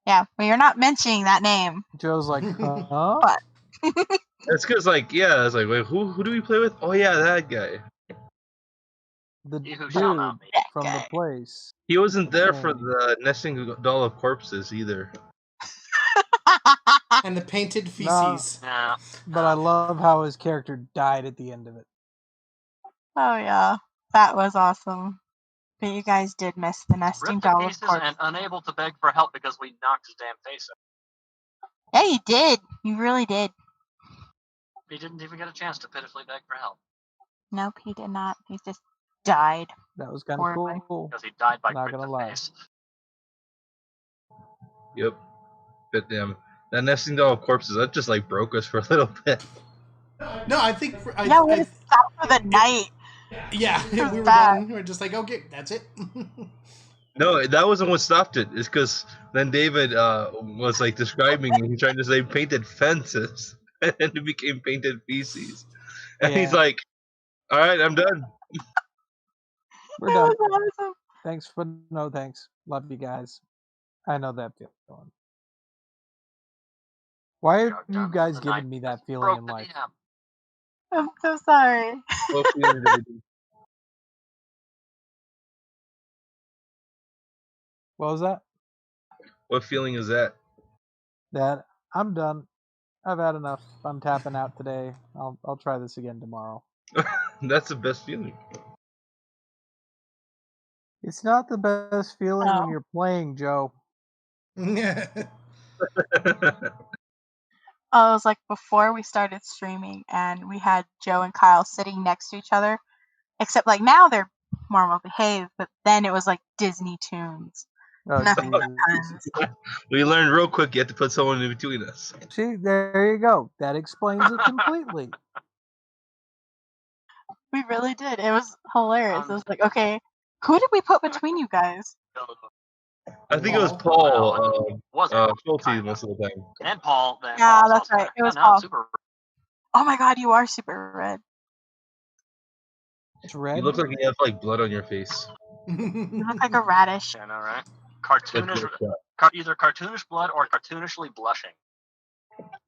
Yeah, well, you're not mentioning that name. Joe's like, huh? But It's because, like, yeah, it's like, wait, who do we play with? Oh, yeah, that guy. The He who dude shall not be. that from guy. the place. He wasn't there for Dang. the nesting doll of corpses either. And the painted Nah. feces. Yeah. But I love how his character died at the end of it. Oh yeah, that was awesome. But you guys did miss the nesting Ripped to doll of pieces course. and unable to beg for help because we knocked his damn face off. Yeah, you did. You really did. He didn't even get a chance to pitifully beg for help Nope, he did not. He just died. That was kind of Horribly. cool. because he died by Not quick gonna to lie. face. Yep. But damn, that nesting doll of corpses, that just, like, broke us for a little bit. No, I think Yeah, we had to stop for the night. yeah, It was we were bad. done. We were just like, okay, that's it. No, that wasn't what stopped it. It's because then David was, like, describing and he tried to say painted fences, and it became painted feces. And he's Yeah. like, all right, I'm done. We're It done. was awesome. Thanks for no thanks. Love you guys. I know that feeling. Why We are are you done for guys the giving night me because that we feeling broke in the life? DM. I'm so sorry. What feeling did we do? What was that? What feeling is that? That I'm done. I've had enough. I'm tapping out today. I'll try this again tomorrow. That's the best feeling. It's not the best feeling when Oh. you're playing, Joe. Oh, it was like before we started streaming, and we had Joe and Kyle sitting next to each other. Except like now they're more well behaved, but then it was like Disney tunes. Oh, Nothing but Jesus. puns. We learned real quick you have to put someone in between us. See, there you go. That explains it completely. We really did. It was hilarious. It was like, okay, who did we put between you guys? I think it was Paul. Paul, Was it? Schulte most of the time. And Paul. Then Yeah, Paul's that's also right. there. It was No, no, Paul. Super. Oh my god, you are super red. It's You red. look like you have like blood on your face. You look like a radish. Yeah, I know, right? Like Cartoonish, bloodshot. either cartoonish blood or cartoonishly blushing.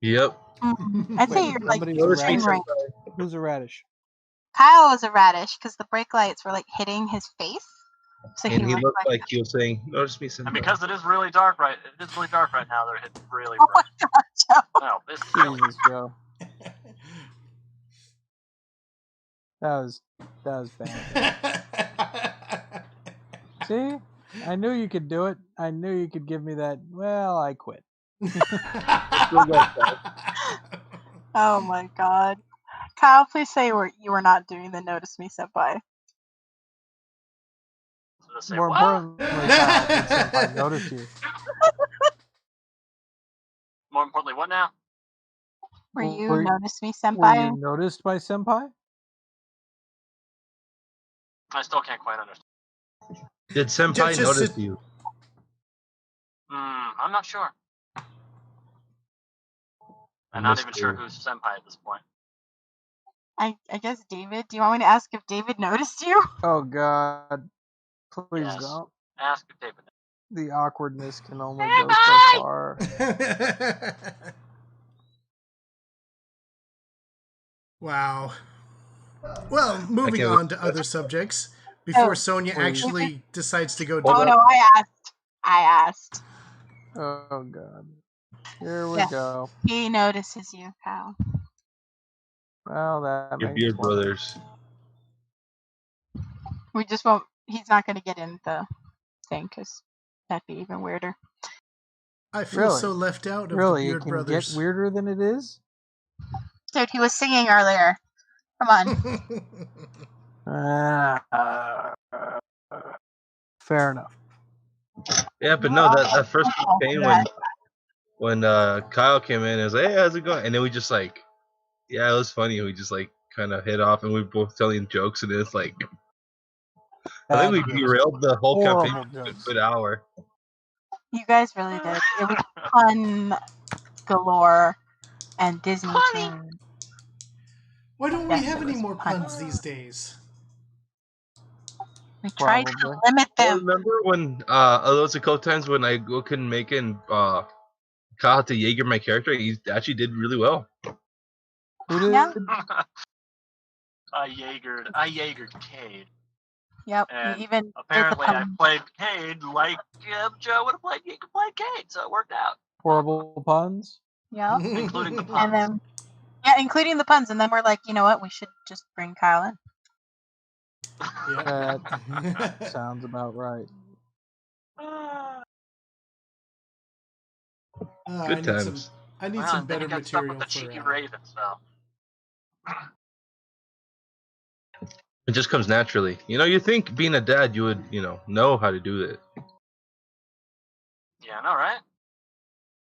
Yep. I'd say Wait, you're like somebody's a Notice me, skin radish. right. senpai. Who's a radish? Kyle was a radish because the brake lights were like hitting his face, so And he looked looked like. like he was saying, "Notice me, And senpai." because it is really dark right now, they're hitting really Oh my bright. god, Joe! No, it's really. Jesus, Joe. That was bad. See? I knew you could do it. I knew you could give me that. Well, I quit. Oh my god. Kyle, please say you were not doing the notice me senpai. So say, More what? importantly, Kyle, did Senpai notice you? More importantly, what now? Were you Were- notice me Were senpai? you noticed by Senpai? I still can't quite understand. Did senpai Just notice sit- you? I'm not sure. I'm not even sure who's senpai at this point. I guess David. Do you want me to ask if David noticed you? Oh God! Please Yes. don't. Ask if David. The awkwardness can only go so far. Wow. Well, moving can't- on to other subjects before Oh, Sonia please. actually decides to go. Hold Oh up. no, I asked. Oh God! Here we Yes. go. He notices you, Kyle. Well, that Your makes beard one. brothers. We just won't. He's not going to get in the thing because that'd be even weirder. I feel Really? so left out of Really, the it Beard can Brothers. get weirder than it is. Dude, he was singing earlier. Come on. Fair enough. Yeah, but no, that first campaign when Kyle came in, it was like, "Hey, how's it going?" And then we just like, yeah, it was funny. We just like kind of hit off, and we were both telling jokes, and it's like, I think we Bad jokes. derailed the whole campaign Horrible for a jokes. good hour. You guys really did. It was pun galore and Disney tunes. Why don't Yes, we have it any was more fun. puns these days? We tried to Probably. limit I them. remember when there was a couple times when I couldn't make it, and Kyle had to Jaeger my character. He actually did really well. Who did? Yeah. I Jaegered Cade. Yep. And We even did the apparently, I pun. played Cade like Joe would have played. You could play Cade, so it worked out, Horrible puns. Yep. including the And puns. then, yeah, including the puns. And then we're like, you know what? We should just bring Kyle in. Yeah. That sounds about right. Good times. I need Well, some and then better you got stuck material with the for. cheeky raven, so. It just comes naturally. You think being a dad, you would, know how to do it. Yeah, I know, right?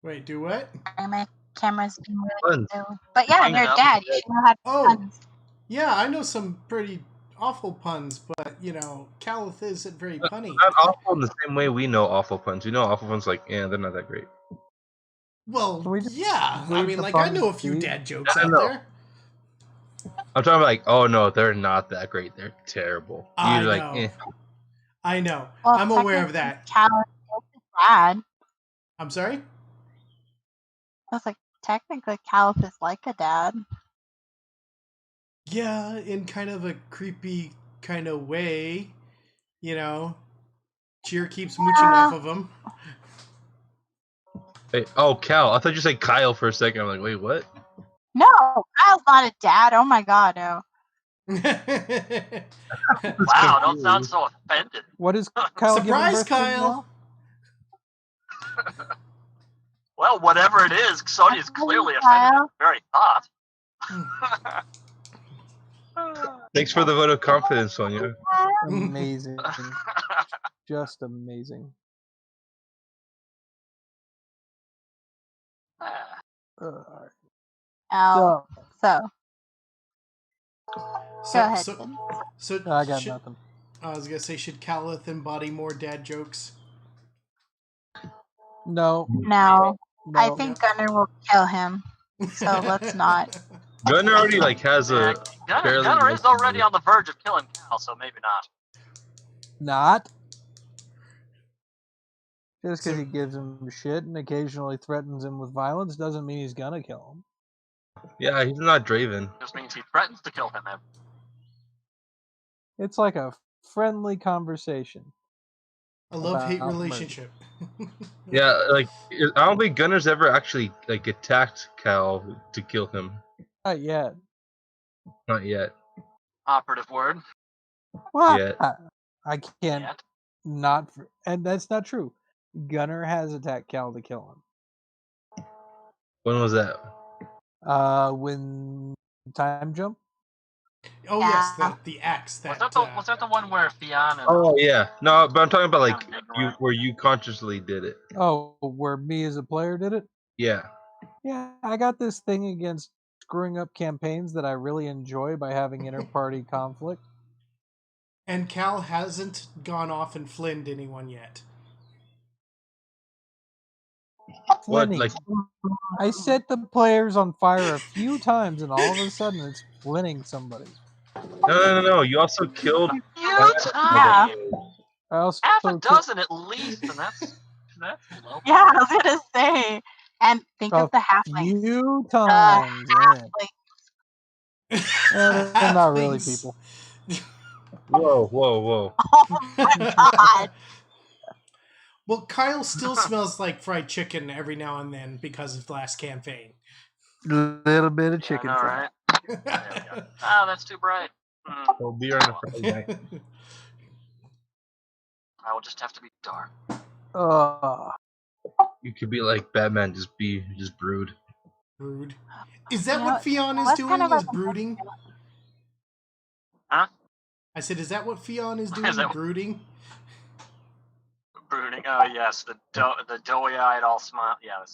Wait, do what? My camera's being really Puns. slow. But yeah, Bring it you're a up. dad. You should know how to do Oh. puns. Yeah, I know some pretty awful puns, but Calith isn't very punny. Not awful in the same way we know awful puns. We know awful puns like, they're not that great. Well, Can we just yeah. I leave mean, the like I puns know a few be? dad jokes I out know. there. I'm talking about like, oh no, they're not that great. They're terrible. I You're like, know. I know. Well, I'm aware of technically, that. Cal is dad. I'm sorry? I was like, technically, Caliph is like a dad. Yeah, in kind of a creepy kind of way. Cheer keeps mooching off of him. Hey, oh, Cal. I thought you said Kyle for a second. I'm like, wait, what? No, Kyle's not a dad. Oh my god, no. Wow, don't sound so offended. What is Kyle giving Surprise, birth to Kyle! now? Well, whatever it is, Sony is clearly offended at the very thought. Thanks for the vote of confidence, Sonia. Amazing. Just amazing. Alright. Oh, so So, go ahead. so, Finn. so I got should- nothing. I was gonna say, should Calith embody more dad jokes? No. No, I No. think Gunner will kill him. So let's not. Gunner already like has a fairly Gunner is nice already on the verge of killing Cal, so maybe not. Not. Just because So- he gives him shit and occasionally threatens him with violence doesn't mean he's gonna kill him. Yeah, he's not Draven. Just means he threatens to kill him. It's like a friendly conversation. A love-hate About murder. relationship. Yeah, like I don't think Gunner's ever actually like attacked Cal to kill him. Not yet. Not yet. Operative word. What? Yet. I can't Yet. not, and that's not true. Gunner has attacked Cal to kill When was that? him. When time jump. Oh yes, the axe. Was that the one where Fionn and Oh yeah, no, but I'm talking about like Yeah. where you consciously did it. Oh, where me as a player did it. Yeah. Yeah, I got this thing against screwing up campaigns that I really enjoy by having inter-party conflict. And Cal hasn't gone off and flinned anyone yet. What Flinning. like? I set the players on fire a few times, and all of a sudden it's flinning somebody. No. You also killed. You Yeah. I also half a killed dozen at least, and that's low. Yeah, I was gonna say. And think a of the halflings. few times. Yeah. They're not really Halflings. people. Whoa. Oh my god. Well, Kyle still smells like fried chicken every now and then because of last campaign. Little bit of chicken All fry. right. There we go. Oh, that's too bright. Well, beer on a Friday night. I will just have to be dark. You could be like Batman, just brood. Brood. Is that You what know, Fionn is that's doing? kind of Is like- brooding? Huh? I said, is that what Fionn is doing? Is that what- Brooding? Brooding. Oh yes, the doughy-eyed, all smile. Yeah.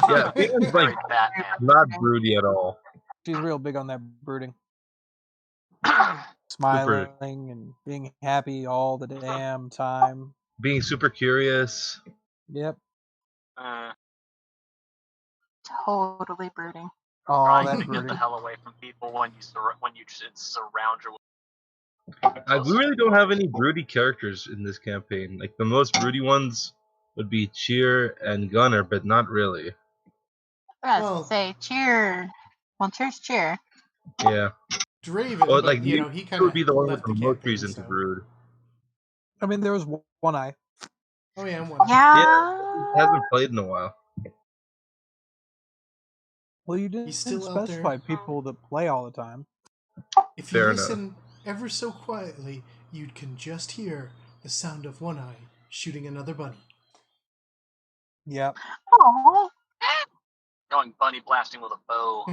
Yeah, Fion's Very like Batman. not broody at all. She's real big on that brooding. Smiling and being happy all the damn time. Being super curious. Yep. Totally brooding. All Trying that to get the brooding. hell away from people when you surround your. We really don't have any broody characters in this campaign. Like the most broody ones would be Cheer and Gunner, but not really. I was Well- gonna say cheer. Well, cheer. Yeah. Draven, Well, but, like you you, know, he he kind would of be the one with left the the most campaign, reason to so. brood. I mean, there was one eye. Oh yeah, I'm one. Yeah. He hasn't played in a while. Well, you didn't He's still out there. specify people that play all the time. If you Fair enough. listen ever so quietly, you can just hear the sound of one eye shooting another bunny. Yep. Oh. Going bunny blasting with a bow.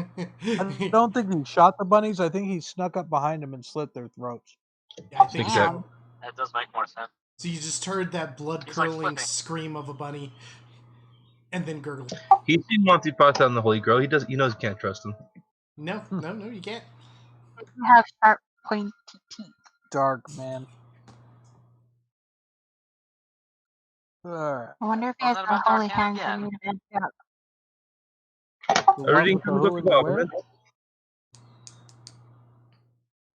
I don't think he shot the bunnies. I think he snuck up behind them and slit their throats. Yeah, I think Exactly. so. That does make more sense. So you just heard that blood He's like curdling flipping. scream of a bunny, and then gurgled. He's seen Monty Python and the Holy Grail. He knows you can't trust him. No, you can't. You have sharp, pointy teeth. Dark, man. Alright. I wonder if he Was has that the about Dark holy Hand hand again? for me to vent out. The Everything what, comes the up who, about and the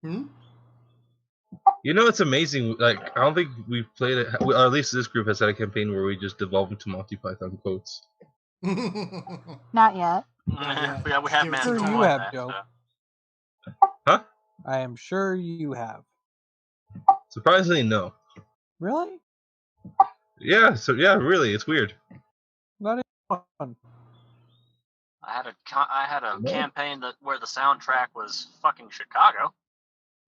where? Hmm? You know, it's amazing. Like, I don't think we've played it, or at least this group has had a campaign where we just devolve into Monty Python quotes. Not yet. yet. Yeah, we have Give it managed some to time. You avoid have, that, Joe. so. I am sure you have. Surprisingly, no. Really? Yeah, really, it's weird. Not even one. I had a campaign where the soundtrack was fucking Chicago.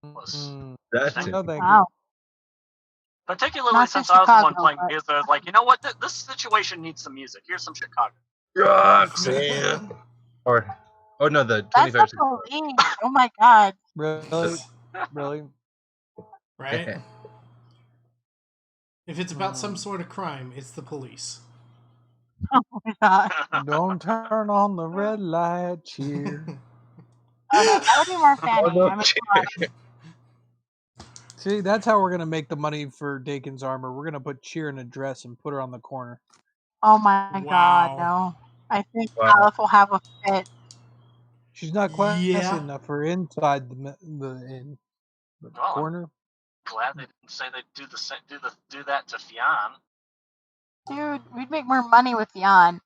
That's Thank- it. No, thank Wow. Particularly Not since just I was the one Chicago, playing but- music, I was like, you know what? This situation needs some music. Here's some Chicago. Roxanne. Or no, the That's 25. the police. Oh my god. Really, really. Right? If it's about some sort of crime, it's the police. Oh my god. Don't turn on the red light, cheer. Oh no, that would be more funny. Oh, no, I mean, See, that's how we're gonna make the money for Dakin's armor. We're gonna put cheer in a dress and put her on the corner. oh my god, Wow. no. I think Wow. Alice will have a fit. She's not classy Yeah. enough for inside the Oh, I'm corner. glad they didn't say they'd do that to Fionn. Dude, we'd make more money with Jan.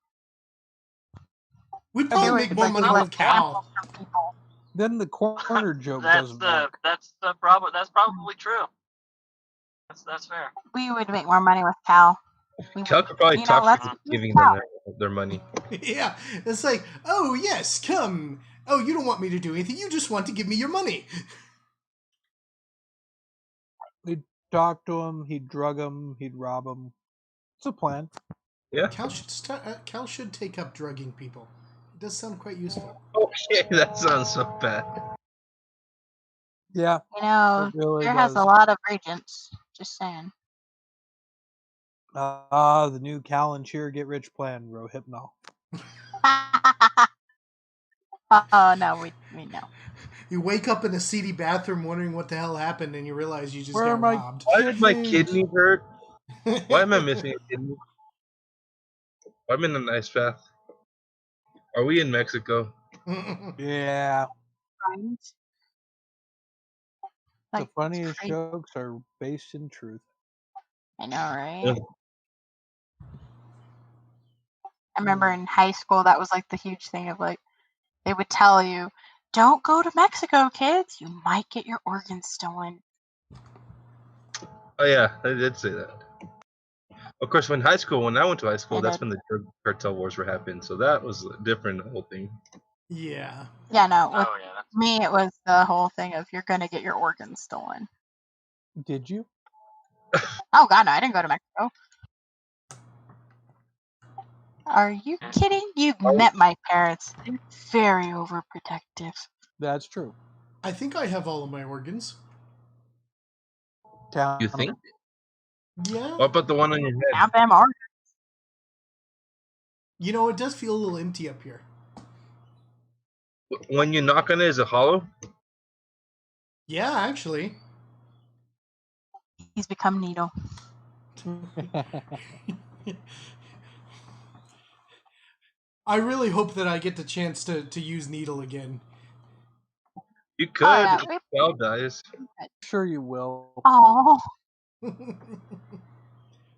We'd It probably would make more bring money less with Cal. samples from people. Then the corner joke That's doesn't the work. that's the problem. That's probably true. That's fair. We would make more money with Cal. We Cal would, could probably you know, talk let's to use giving Cal. them their money. Yeah. It's like, oh, yes, come. Oh, you don't want me to do anything. You just want to give me your money. He'd talk to him. He'd drug him. He'd rob him. It's a plan. Yeah. Cal should take up drugging people. It does sound quite useful. Okay, that sounds so bad. Yeah, You know, it really there has a does. lot of agents. Just saying. The new Cal and Cheer get rich plan, Rohypnol. Oh no, we know. You wake up in a seedy bathroom wondering what the hell happened, and you realize you just Where got are my robbed. Why did my Kidneys. kidney hurt? Why am I missing a kidney? I'm in a nice bath. Are we in Mexico? Yeah, Right? the Like, funniest crazy. jokes are based in truth. I know, right? Yeah. I remember in high school that was like the huge thing of like they would tell you, "Don't go to Mexico, kids. You might get your organs stolen." Oh yeah, I did say that. Of course, when I went to high school, And that's it- when the drug cartel wars were happening. So that was different, the whole thing. Yeah. Yeah, no. With Oh yeah. me, it was the whole thing of you're gonna get your organs stolen. Did you? Oh God, no! I didn't go to Mexico. Are you kidding? You've met my parents. They're very overprotective. That's true. I think I have all of my organs. Town. You think? Yeah. What about the one on your head? Count them organs. You know, it does feel a little empty up here. When you knock on it, is it hollow? Yeah, actually. He's become Needle. I really hope that I get the chance to use Needle again. You could. yeah, If Cal dies. Sure you will. Oh,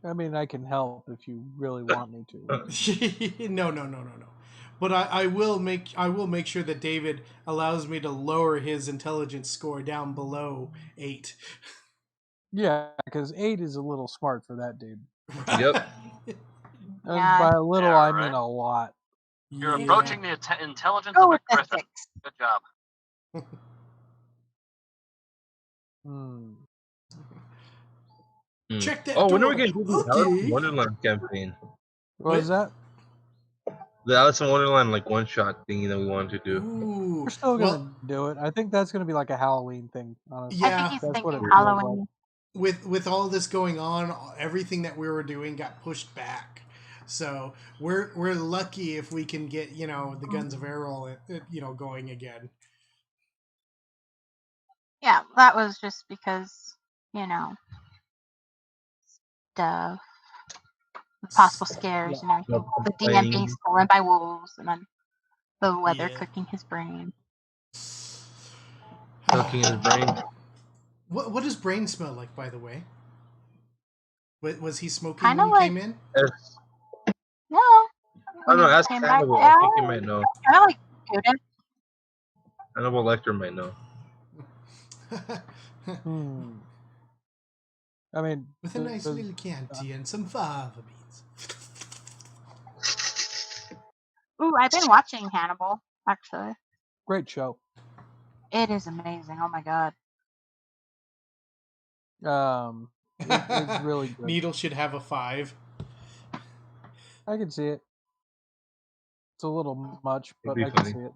I mean, I can help if you really want me to. No. But I will make sure that David allows me to lower his intelligence score down below 8. Yeah, because 8 is a little smart for that dude. Yep. And Yeah. by a little, Yeah, I right. mean a lot. You're Yeah. approaching the intelligence go of a with the griffin. 6. Good job. Hmm. Check that Oh, when are door. we going to do the Okay. Alice in Wonderland campaign? What was that? The Alice in Wonderland one shot thingy that we wanted to do. Ooh. We're still Well, gonna do it. I think that's gonna be like a Halloween thing. Honestly. I Yeah. think he's That's what thinking it feels Halloween. with all this going on, everything that we were doing got pushed back. So we're lucky if we can get the Guns of Errol going again. Yeah, that was just because stuff, possible scares and everything. The DM being stolen by wolves, and then the weather Yeah. cooking his brain. Cooking his brain. What does Brain smell like, by the way? Was he smoking Kinda when he like- came in? No. I don't know. When he Ask came back Hannibal. I down, think he might know. kind of like Judas. Hannibal Lecter might know. Hmm. I mean, With a nice does- little Chianti and some fava beans. Ooh, I've been watching Hannibal, actually. great show. It is amazing. Oh my god. It's really good. Needle should have a 5. I can see it. It's a little much, It'd but be I can funny. see it.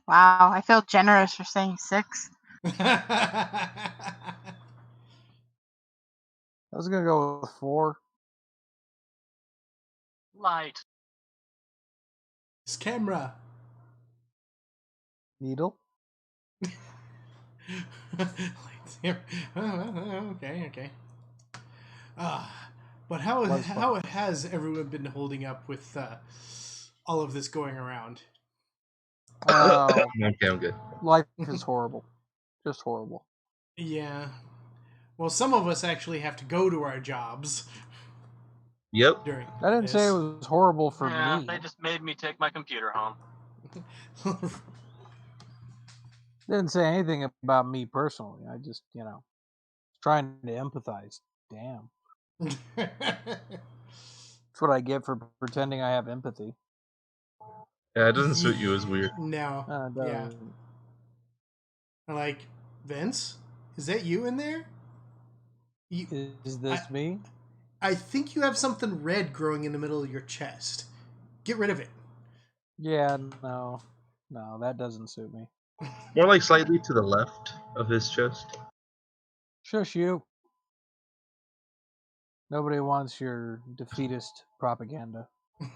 Wow, I feel generous for saying 6. I was gonna go with 4. Light. This camera. Needle. Lightsaber. Okay. But how Was fun. has everyone been holding up with all of this going around? Oh, Okay, I'm good. life is horrible. Just horrible. Yeah. Well, some of us actually have to go to our jobs Yep. during I didn't this. say it was horrible for Yeah, me. they just made me take my computer home. Didn't say anything about me personally. I just, trying to empathize. Damn. That's what I get for pretending I have empathy. Yeah, it doesn't suit you as weird. No. It Yeah. doesn't. Like, Vince? Is that you in there? Is this me? I think you have something red growing in the middle of your chest. Get rid of it. Yeah, no. No, that doesn't suit me. More like slightly to the left of his chest. Shush you. Nobody wants your defeatist propaganda.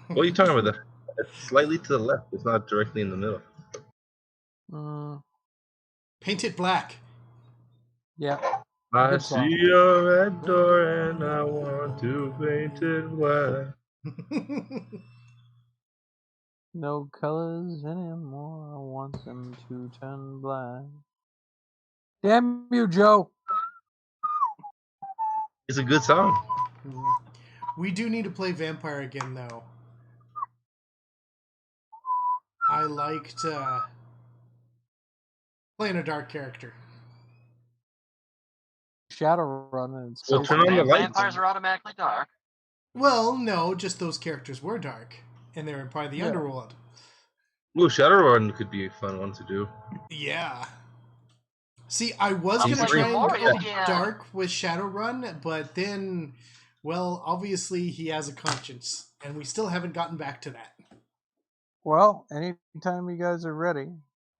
What are you talking about? It's slightly to the left. It's not directly in the middle. Paint it black. Yeah. I Good song. see a red door and I want to paint it black. No colors anymore. I want them to turn black. Damn you, Joe. It's a good song. We do need to play Vampire again, though. I liked playing a dark character. Shadowrun and Well, Space turn on the lights. Vampires are automatically dark. Well, no, just those characters were dark, and they were part of the Yeah. underworld. Ooh, Shadowrun could be a fun one to do. Yeah. See, I was I'll going to play try and Gloria go again. dark with Shadowrun, but then, well, obviously he has a conscience, and we still haven't gotten back to that. Well, anytime you guys are ready.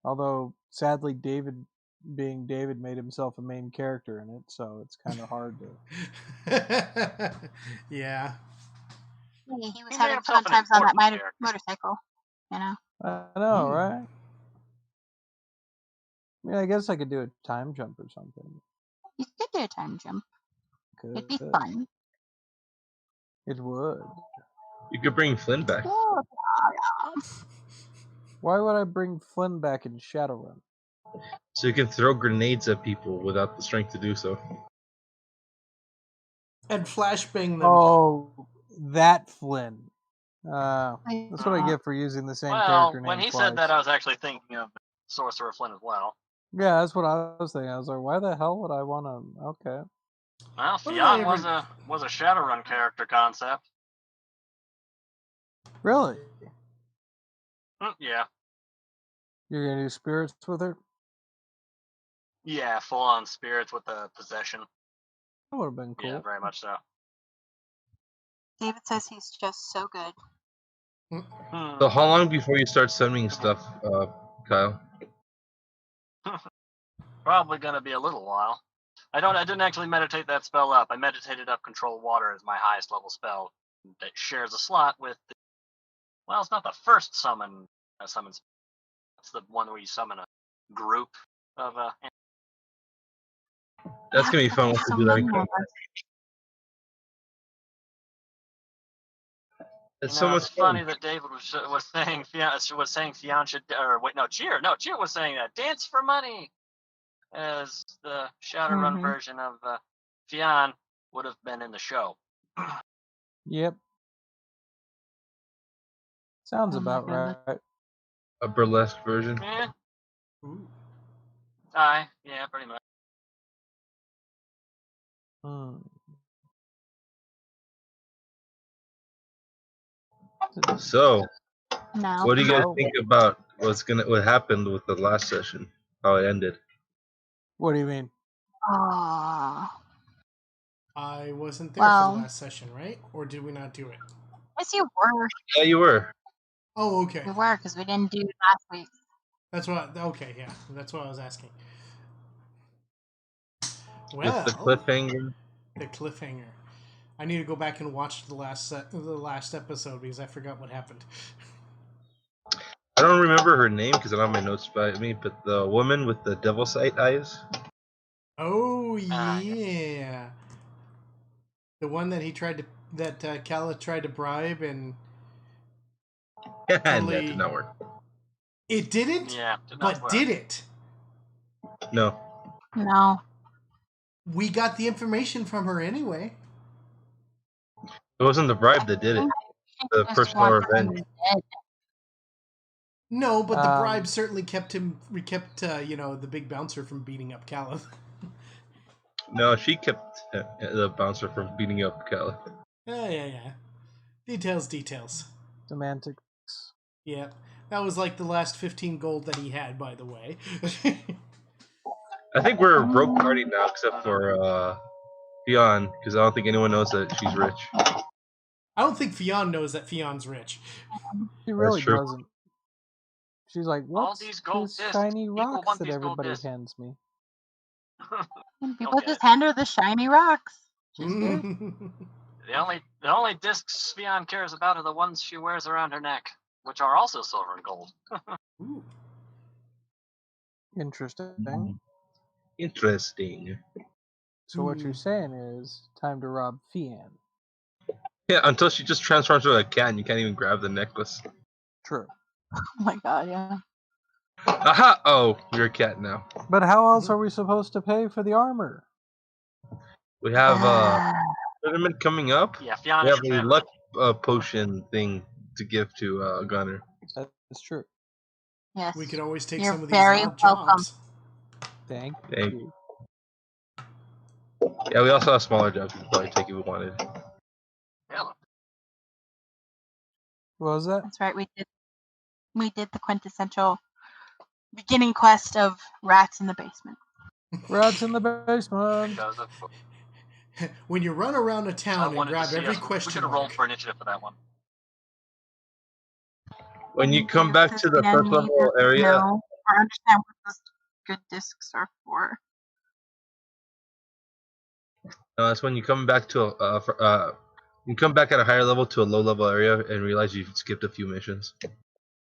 Although, sadly, David, being David, made himself a main character in it, so it's kind of hard to. Yeah. He was He made having himself fun an times on that important character. motorcycle, I know, right? I mean, I guess I could do a time jump or something. You could do a time jump. It'd be Could. fun. It would. You could bring Flynn back. Why would I bring Flynn back in Shadowrun? So you can throw grenades at people without the strength to do so. And flashbang them. Oh, that Flynn. That's what I get for using the same Well, character name when he twice. said that, I was actually thinking of Sorcerer Flynn as well. Yeah, that's what I was thinking. I was like, why the hell would I want to? Okay. Well, What Fionn did I was a Shadowrun character concept. Really? Yeah. You're gonna do spirits with her? Yeah, full on spirits with the possession. That would have been cool. Yeah, very much so. David says he's just so good. So how long before you start summoning stuff, Kyle? Probably gonna be a little while. I didn't actually meditate that spell up. I meditated up Control Water as my highest level spell. That shares a slot with well, it's not the first summon. It's the one where you summon a group of That's gonna be fun once we do that in combat. It's so much it's fun. funny that David was saying Fionn should, or wait, no, Cheer was saying that dance for money, as the Shadowrun version of Fionn would have been in the show. Yep. Sounds about right. A burlesque version. Yeah. Ooh. Yeah, pretty much. So, No. what do you guys think about what happened with the last session? How it ended? What do you mean? Oh. I wasn't there for Well. the last session, right? Or did we not do it? Yes, you were. Yeah, you were. Oh, okay. You were, because we didn't do it last week. That's what. Okay, yeah, that's what I was asking. With Well, the cliffhanger. the cliffhanger. I need to go back and watch the last episode because I forgot what happened. I don't remember her name because I don't have my notes by me, but the woman with the devil sight eyes. Oh Ah, yeah, the one that Kala tried to bribe and And that totally did not work. it didn't. Yeah, did not But work. did it? No. No. We got the information from her anyway. It wasn't the bribe that did it. The Just personal wants him revenge. dead. No, but the Um, bribe certainly kept the big bouncer from beating up Kala. No, she kept the bouncer from beating up Kala. Yeah. Details. Semantics. Yeah, that was like the last 15 gold that he had, by the way. I think we're a broke party now, except for Fionn, because I don't think anyone knows that she's rich. I don't think Fionn knows that Fion's rich. She really true. doesn't. She's like, All what's these gold this discs. shiny People rocks want that these gold everybody discs. hands me? And people Okay. just hand her the shiny rocks. Just do. The only discs Fion cares about are the ones she wears around her neck, which are also silver and gold. Ooh. Interesting. Interesting. So what you're saying is, time to rob Fian. Yeah, until she just transforms into a cat and you can't even grab the necklace. True. Oh my god, yeah. Aha! Oh, you're a cat now. But how else are we supposed to pay for the armor? We have a tournament coming up. Yeah, Fion We is have a a luck potion thing to give to Gunner. That's true. Yes. We could always take You're some of these very odd welcome. jobs. Thank Thank you. Yeah, we also have smaller jobs we could probably take if we wanted. Yeah. What was that? That's right. We did the quintessential beginning quest of rats in the basement. Rats in the basement. Because of, When you run around a I town and wanted to grab see every us. We question should have rolled mark. for initiative for that one. When you come back to the first level area, No, I understand what those good discs are for. that's when you come back to you come back at a higher level to a low level area and realize you've skipped a few missions.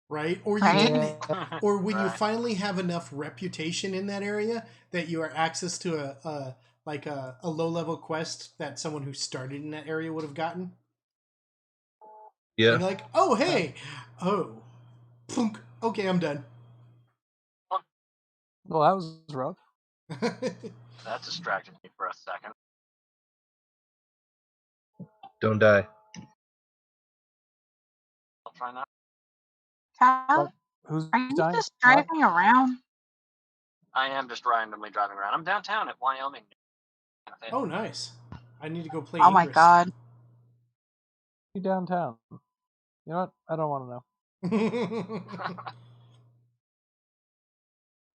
Right? Or you Right? didn't. Or when you Right. finally have enough reputation in that area that you are access to a low level quest that someone who started in that area would have gotten. Yeah. And you're like, oh hey, oh, plunk. Okay, I'm done. Well, that was rough. That distracted me for a second. Don't die. I'll try not. Kyle, Who's are you dying? just driving around? I am just randomly driving around. I'm downtown at Wyoming. Oh, nice. I need to go play. Oh my Ingress. god. You downtown. You know what? I don't want to know.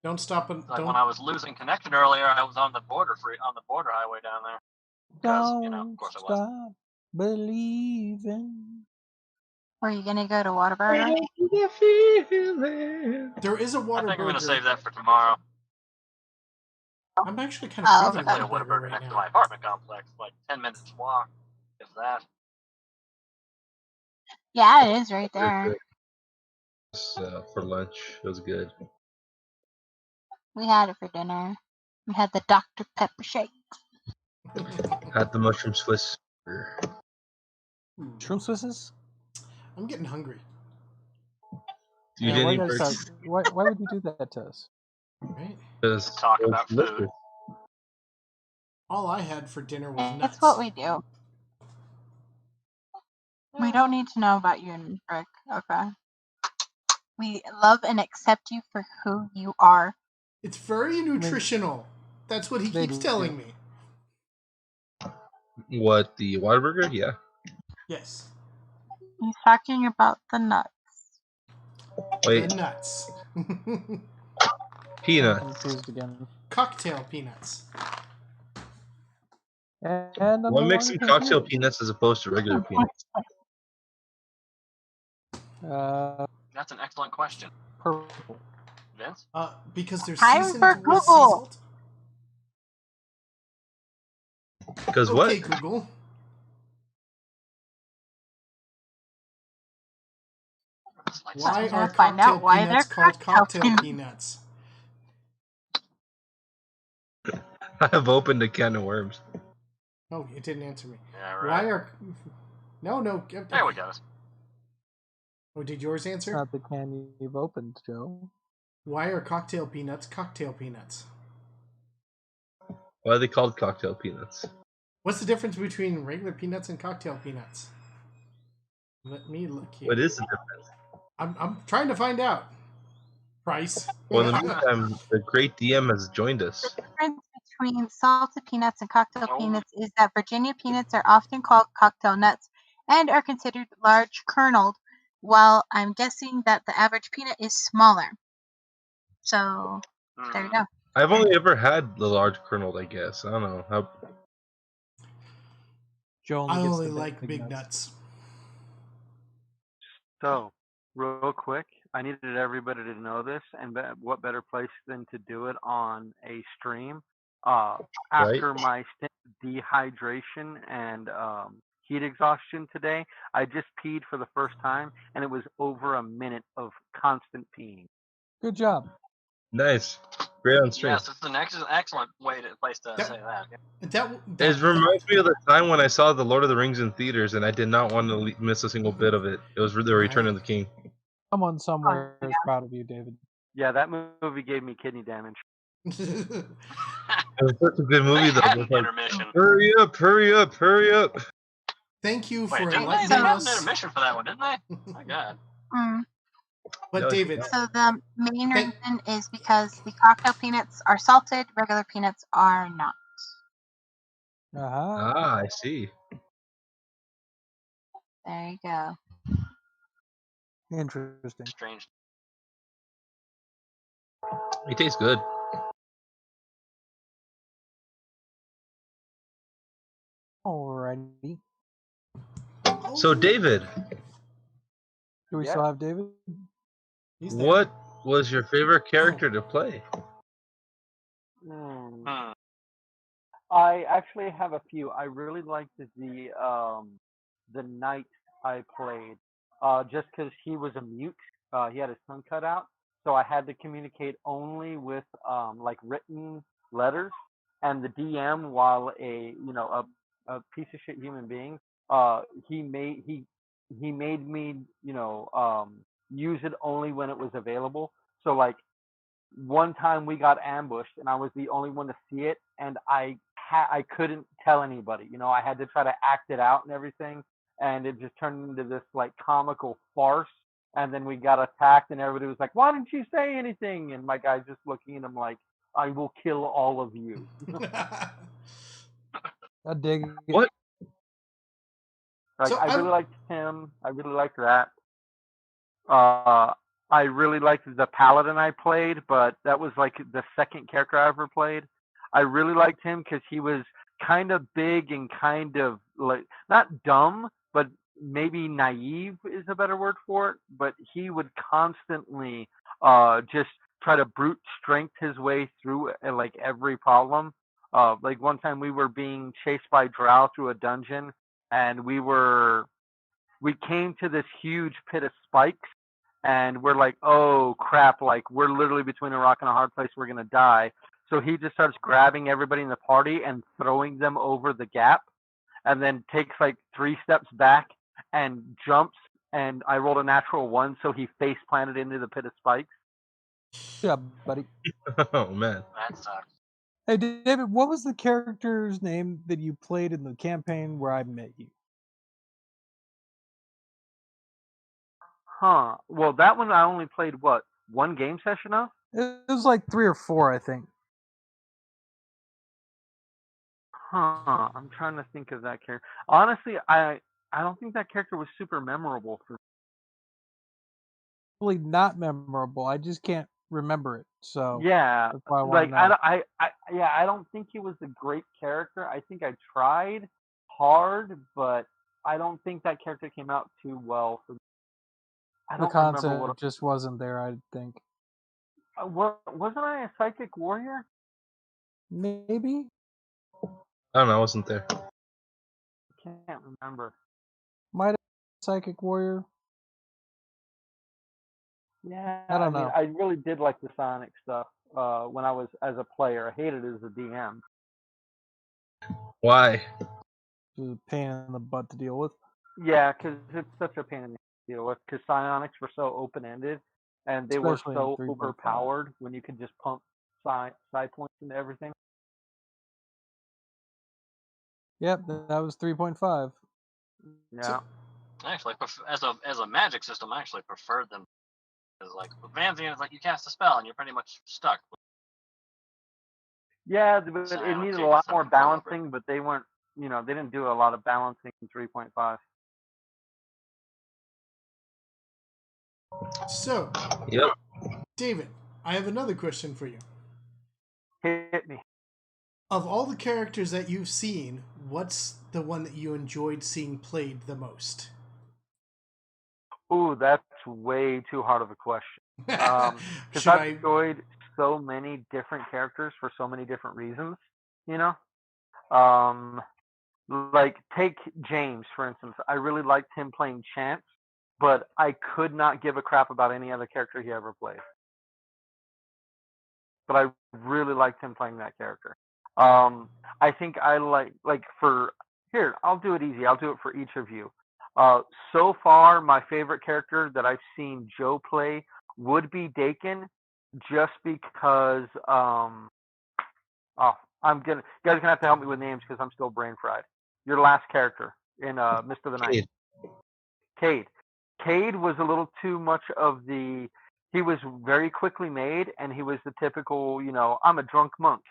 Don't stop and Like don't. when I was losing connection earlier, I was on the border highway down there. Because, of course I was. Stop believing. Were you gonna go to Whataburger? There is a I water think I'm going to burger. save that for tomorrow. I'm actually kind of Oh, craving There's a a Whataburger Whataburger right next to now. my apartment complex, like 10 minutes walk, if that. Yeah, it is right there. For lunch, it was good. We had it for dinner. We had the Dr. Pepper shake. Had the mushroom Swiss. Shroom Swisses? I'm getting hungry. You Yeah, didn't why, eat why would you do that to us? Right? because Talk about food. All I had for dinner was nuts. It's what we do. We don't need to know about you and Rick, okay? We love and accept you for who you are. It's very nutritional. That's what he They keeps do. telling me. What, the Whataburger? Yeah. Yes. He's talking about the nuts. Wait, The nuts. Peanut. I'm confused again. Cocktail peanuts. And I'm no What makes longer them cocktail confused. peanuts as opposed to regular peanuts? That's an excellent question. Purple. Vince? Because they're Time seasoned for with sea Google. salt. Because Okay, what? Google. Why We're are gonna find cocktail out why peanuts they're called cocktail cocktail peanuts? I've opened a can of worms. Oh, it didn't answer me. Yeah, right. Why are... No. There we go. Oh, did yours It's answer? not the can you've opened, Joe. Why are cocktail peanuts cocktail peanuts? Why are they called cocktail peanuts? What's the difference between regular peanuts and cocktail peanuts? Let me look here. What is the difference? I'm trying to find out. Price. Well, in the meantime, the great DM has joined us. The difference between salted peanuts and cocktail Oh. peanuts is that Virginia peanuts are often called cocktail nuts and are considered large kerneled, while I'm guessing that the average peanut is smaller. So there you go. I've only ever had the large kernel, I guess. I don't know. How... Joe I gets only the like big nuts. nuts. So, real quick, I needed everybody to know this, and what better place than to do it on a stream? After my stint of dehydration and heat exhaustion today, I just peed for the first time, and it was over a minute of constant peeing. Good job. Nice. Great on stream. Yes, it's an excellent place to say that. It reminds me of the time when I saw The Lord of the Rings in theaters, and I did not want to miss a single bit of it. It was The Return of the King. Someone somewhere is proud of you, David. Yeah, that movie gave me kidney damage. It was such a good movie, though. Had It was an like, intermission. hurry up, hurry up, hurry up. Thank you Wait, for didn't they? enlightening They had an us. intermission for that one, didn't they? My God. But No, David, So the main reason is because the cocktail peanuts are salted, regular peanuts are not. Ah, I see. There you go. Interesting. Strange. It tastes good. Alrighty. So, David, Do we Yeah. still have David? he's there. what was your favorite character to play? I actually have a few. I really liked the knight I played, just because he was a mute. He had his tongue cut out, so I had to communicate only with like written letters. And the DM, while a piece of shit human being, he made me use it only when it was available. So like one time we got ambushed and I was the only one to see it, and I couldn't tell anybody. I had to try to act it out and everything, and it just turned into this like comical farce. And then we got attacked, and everybody was like, "Why didn't you say anything?" And my guy's just looking at him like, "I will kill all of you." I dig it. What? Like So I really I'm- liked him. I really liked that. I really liked the paladin I played, but that was like the second character I ever played. I really liked him because he was kind of big and kind of like not dumb, but maybe naive is a better word for it. But he would constantly just try to brute strength his way through like every problem. Like one time we were being chased by drow through a dungeon, and we came to this huge pit of spikes, and we're like, oh crap, like we're literally between a rock and a hard place, we're gonna die. So he just starts grabbing everybody in the party and throwing them over the gap, and then takes like 3 steps back and jumps, and I rolled a natural 1, so he face planted into the pit of spikes. Yeah, buddy. Oh, man. That sucks. Hey, David, what was the character's name that you played in the campaign where I met you? Huh. Well, that one I only played, what, 1 game session of? It was like 3 or 4, I think. Huh. I'm trying to think of that character. Honestly, I don't think that character was super memorable for me. Probably not memorable. I just can't remember it. So Yeah, that's why I want like to know. I don't think he was a great character. I think I tried hard, but I don't think that character came out too well. I The don't remember what. concept just wasn't there, I think. Wasn't I a psychic warrior? Maybe. I don't know. I wasn't there. Can't remember. Might have been Psychic Warrior. Yeah, I don't mean, know. I really did like the Sonic stuff when I was as a player. I hated it as a DM. Why? It was a pain in the butt to deal with. Yeah, because it's such a pain in the deal with. Because psionics were so open ended, and they were Especially in so 3.5. overpowered when you could just pump psi points into everything. Yep, that was 3.5. Yeah. Actually, as a magic system, I actually preferred them. Because like with Vanzian, it's like you cast a spell and you're pretty much stuck. Yeah, but it Psionics needed a gave you lot some more control over it. balancing, but they weren't. They didn't do a lot of balancing in 3.5. So, Yep. David, I have another question for you. Hit me. Of all the characters that you've seen, what's the one that you enjoyed seeing played the most? Ooh, that's way too hard of a question. Because Should I've I? enjoyed so many different characters for so many different reasons. You know, like take James for instance. I really liked him playing Chance, but I could not give a crap about any other character he ever played. But I really liked him playing that character. I think I like for here. I'll do it easy. I'll do it for each of you. So far, my favorite character that I've seen Joe play would be Dakin, just because. Oh, you guys are gonna have to help me with names because I'm still brain fried. Your last character in Mist of the Night, Cade. Cade. Cade was a little too much of the. He was very quickly made, and he was the typical, I'm a drunk monk.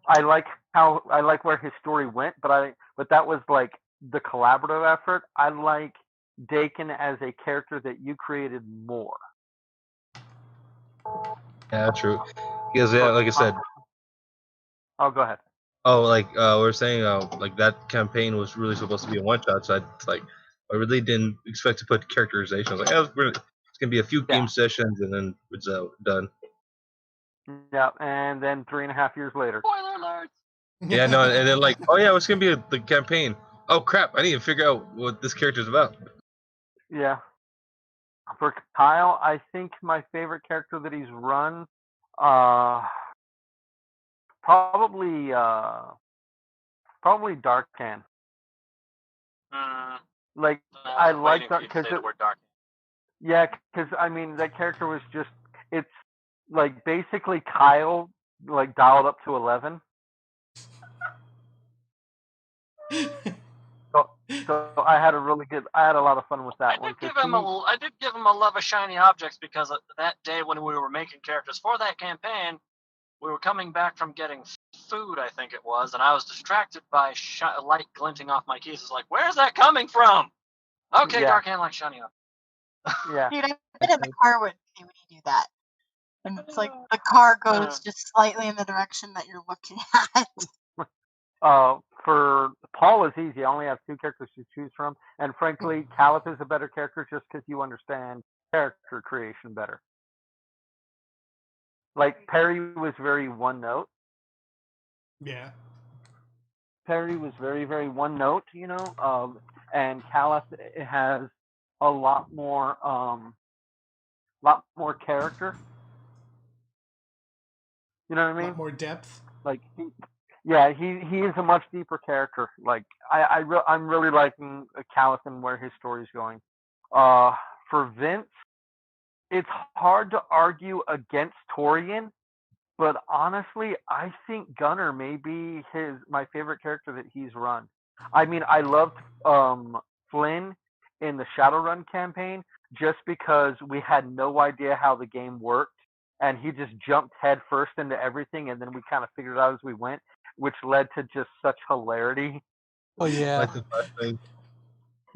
I like where his story went, but that was like the collaborative effort. I like Dakin as a character that you created more. Yeah, true. Because yeah, like I said. Oh, go ahead. Oh, like we're saying, like that campaign was really supposed to be a one shot. So I really didn't expect to put characterization. I was like, it's gonna be a few game sessions and then it's done. Yeah, and then 3.5 years later. Spoiler alert! Yeah, no, and then like, oh yeah, it's gonna be the campaign. Oh crap, I need to figure out what this character's about. Yeah. For Kyle, I think my favorite character that he's run, probably Darkhan. Like I like that because yeah, because I mean that character was just it's like basically Kyle like dialed up to 11. So I had a lot of fun with that one. I did give him a love of shiny objects because that day when we were making characters for that campaign, we were coming back from getting food, I think it was, and I was distracted by light glinting off my keys. It's like, where's that coming from? Okay, Yeah. Darkhan likes shiny objects. Yeah. Dude, I've been in the car with you when you do that. And it's like the car goes just slightly in the direction that you're looking at. For Paul is easy. I only have 2 characters to choose from, and frankly, Caliph is a better character just because you understand character creation better. Like Perry was very one note. Yeah. Perry was very, very one note, and Caliph has a lot more character. You know what I mean? A lot more depth. Like he is a much deeper character. Like I'm really liking Caliph and where his story's going. For Vince, it's hard to argue against Torian, but honestly, I think Gunner may be my favorite character that he's run. I mean, I loved Flynn in the Shadowrun campaign just because we had no idea how the game worked, and he just jumped head first into everything, and then we kind of figured it out as we went, which led to just such hilarity. Oh yeah. Like the thing.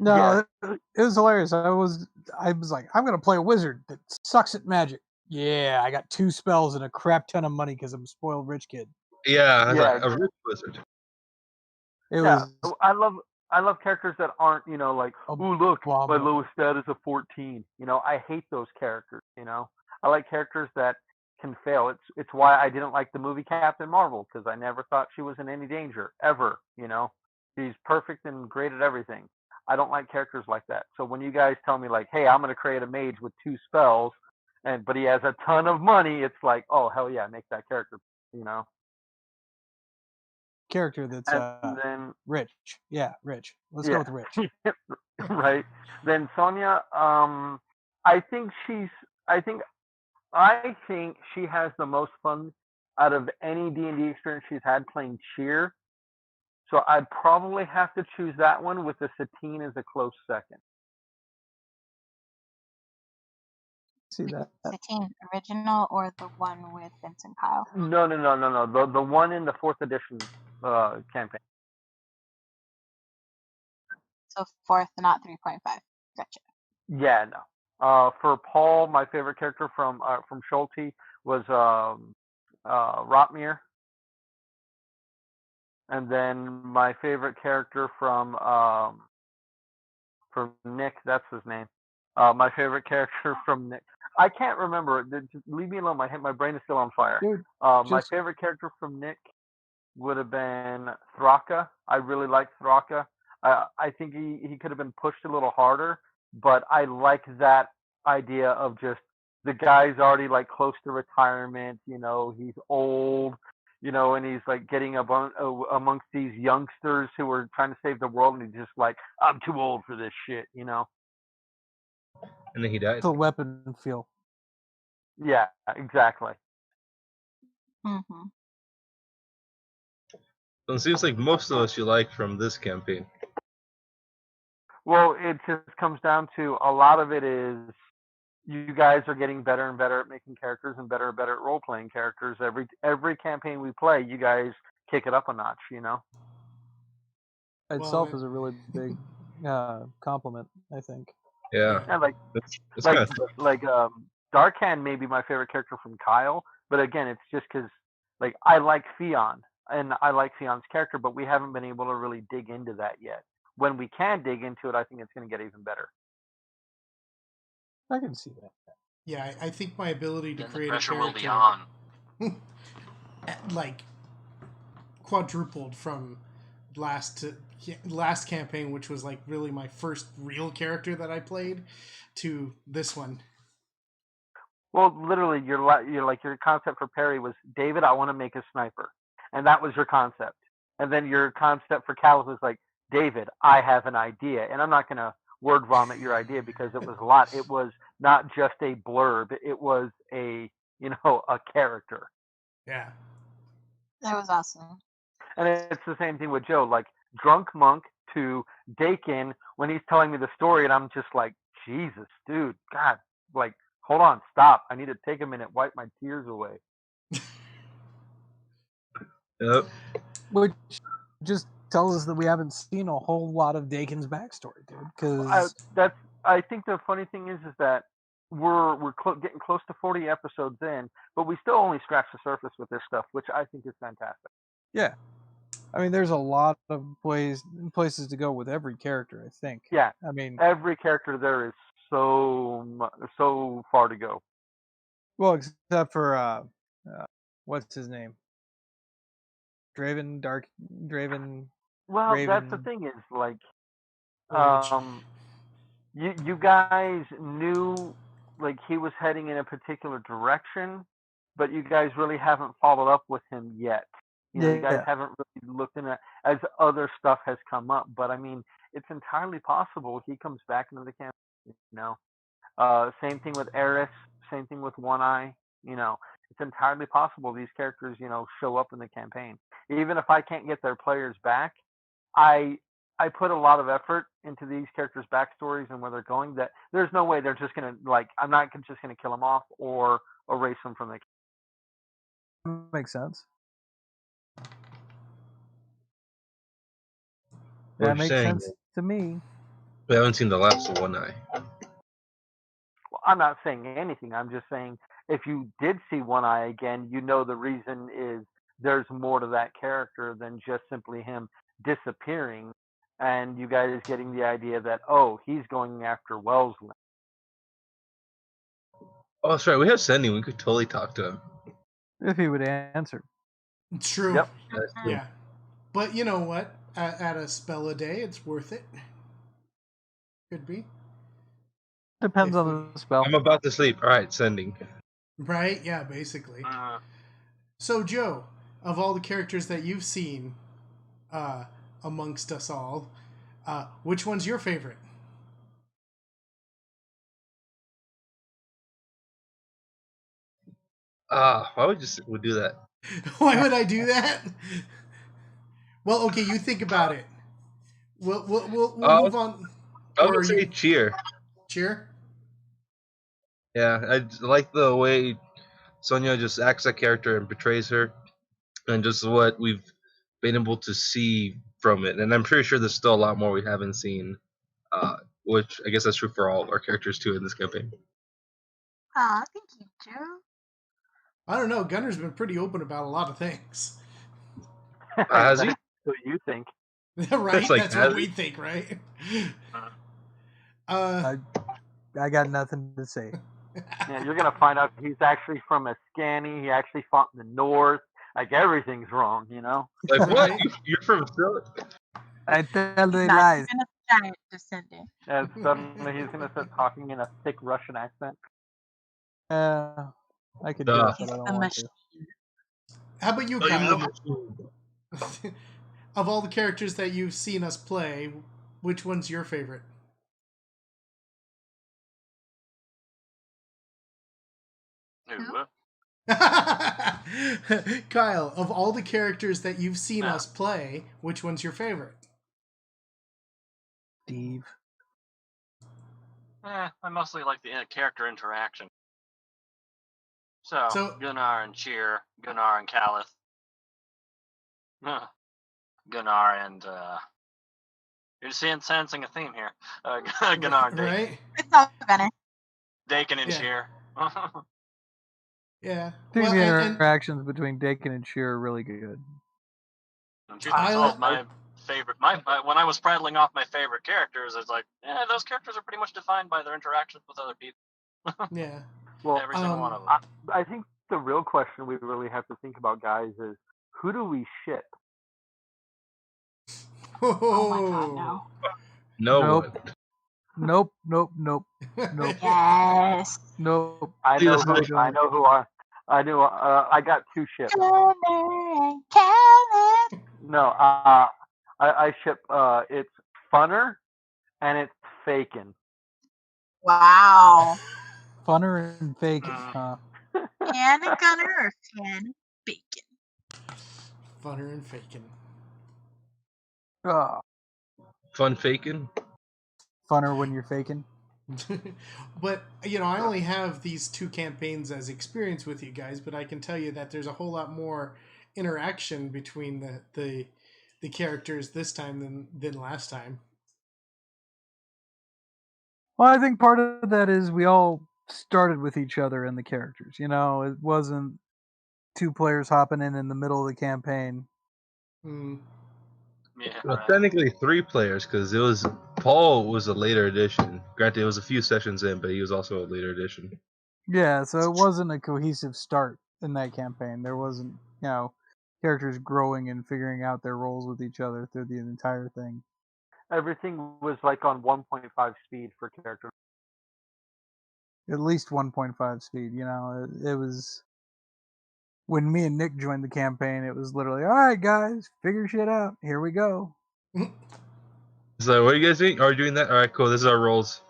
No, it was hilarious. I was like, I'm gonna play a wizard that sucks at magic. Yeah, I got 2 spells and a crap ton of money because I'm a spoiled rich kid. Yeah, I was Yeah. like a rich wizard. It Yeah, was I love characters that aren't, like, ooh, look, my abominable. lowest stat is a 14. I hate those characters. I like characters that can fail. It's why I didn't like the movie Captain Marvel, because I never thought she was in any danger ever. She's perfect and great at everything. I don't like characters like that. So when you guys tell me like, hey, I'm gonna create a mage with 2 spells, but he has a ton of money, it's like, oh hell yeah, make that character. You know. Character that's And then rich. Yeah, rich. Let's go yeah. with rich. Right. Then Sonia, I think I think she has the most fun out of any D&D experience she's had playing cheer. So I'd probably have to choose that one with the Satine as a close second. See that? Satine original or the one with Vince and Kyle? No. The one in the 4th edition campaign. So 4th, not 3.5. Gotcha. Yeah, no. For Paul, my favorite character from Schulte was Rotmir. And then my favorite character from Nick, that's his name. My favorite character from Nick, I can't remember. Just leave me alone. My brain is still on fire. Dude, My favorite character from Nick would have been Thraka. I really liked Thraka. I think he could have been pushed a little harder, but I like that idea of just the guy's already like close to retirement. He's old. And he's like getting amongst these youngsters who are trying to save the world, and he's just like, I'm too old for this shit. And then he died. the weapon feel. Yeah, exactly. Mm-hmm. So it seems like most of us you like from this campaign. Well, it just comes down to a lot of it is you guys are getting better and better at making characters and better at role playing characters. Every campaign we play, you guys kick it up a notch. Itself is a really big compliment, I think. Yeah. And It's kind of tough. Darkhand may be my favorite character from Kyle, but again, it's just because I like Theon and I like Theon's character, but we haven't been able to really dig into that yet. When we can dig into it, I think it's going to get even better. I can see that. Yeah, I think my ability to Then the create a pressure will character be on. like quadrupled from last campaign, which was like really my first real character that I played, to this one. Well, literally, your concept for Perry was, David, I want to make a sniper, and that was your concept. And then your concept for Callus was like, David, I have an idea, and I'm not going to word vomit your idea because it was a lot. It was not just a blurb; it was a character. Yeah, that was awesome. And it's the same thing with Joe, like drunk monk to Dakin when he's telling me the story, and I'm just like, Jesus, dude, God, like. Hold on, stop. I need to take a minute, wipe my tears away. Yep. Which just tells us that we haven't seen a whole lot of Dakin's backstory, dude. Because I think the funny thing is that we're getting close to 40 episodes in, but we still only scratch the surface with this stuff, which I think is fantastic. yeah, I mean, there's a lot of places to go with every character. I think. Yeah, I mean, every character there is so far to go. Well, except for what's his name? Draven. Well, Raven. that's the thing is you guys knew he was heading in a particular direction, but you guys really haven't followed up with him yet. You guys haven't really looked in it as other stuff has come up. But I mean, it's entirely possible he comes back into the campaign. Same thing with Eris. Same thing with One Eye. It's entirely possible these characters, show up in the campaign. Even if I can't get their players back, I put a lot of effort into these characters' backstories and where they're going. That there's no way they're just gonna I'm not just gonna kill them off or erase them from the. Makes sense. What That makes saying? sense to me. We haven't seen the last of One Eye. Well, I'm not saying anything. I'm just saying if you did see One Eye again, you know the reason is there's more to that character than just simply him disappearing, and you guys getting the idea that he's going after Wellesley. Oh, that's right. We have Sending. We could totally talk to him. If he would answer. It's true. Yep. That's true. Yeah. But you know what? At a spell a day, it's worth it. Could be. Depends If on the spell. I'm about to sleep. All right, Sending. Right? Yeah, basically. So, Joe, of all the characters that you've seen amongst us all, which one's your favorite? Why would we do that? Why would I do that? Well, okay, you think about it. We'll move on. I Or would say you Cheer. cheer? Yeah, I like the way Sonya just acts that character and portrays her, and just what we've been able to see from it. And I'm pretty sure there's still a lot more we haven't seen, which I guess that's true for all of our characters too in this campaign. Aw, thank you, Joe. I don't know. Gunner's been pretty open about a lot of things. Has he? That's what you think. Right? It's like, That's has what we he? think, right? I got nothing to say. Yeah, you're gonna find out he's actually from Ascani. He actually fought in the north. Like everything's wrong, you know. Like what? Right? You're from Philly? I tell they Not lies. even a giant descendant. And suddenly he's gonna start talking in a thick Russian accent. I could do Duh. it, He's but I don't the want machine. to. How about you, Oh, you're Kyle? the machine. Of all the characters that you've seen us play, which one's your favorite? Ooh, Kyle, of all the characters that you've seen Yeah. us play, which one's your favorite? Steve. I mostly like the character interaction. So, Gunnar and Cheer, Gunnar and Calith. Gunnar and you're sensing a theme here. Gunnar and Dakin. Right? It's all Gunner. Dakin and Yeah. Cheer. Yeah. I think Well, the and interactions between Dakin and Sheer are really good. And truth be told, my favorite, when I was prattling off my favorite characters, it's like, those characters are pretty much defined by their interactions with other people. yeah. Well, Every single one of them. I think the real question we really have to think about, guys, is who do we ship? Oh my god, no. No Nope. one. Nope. Nope. Nope. Nope. Yes. Nope. I Please know don't. who. I know who. I knew. I got two ships. Gunner and Calvin. No. I ship. It's Funner, and it's Fakin. Wow. Funner and Fakin, huh? Fan and Gunner or Fan Bacon? Funner and faking. Oh, Fun faking? funner when you're faking. But, I only have these 2 campaigns as experience with you guys, but I can tell you that there's a whole lot more interaction between the characters this time than last time. Well, I think part of that is we all started with each other in the characters. It wasn't 2 players hopping in the middle of the campaign. Mm. Yeah, Well, right. technically 3 players, because Paul was a later addition. Granted, it was a few sessions in, but he was also a later addition. Yeah, so it wasn't a cohesive start in that campaign. There wasn't, characters growing and figuring out their roles with each other through the entire thing. Everything was like on 1.5 speed for character. At least 1.5 speed, It was when me and Nick joined the campaign, it was literally, all right, guys, figure shit out. Here we go. So, what are you guys doing? Are you doing that? All right, cool. This is our roles.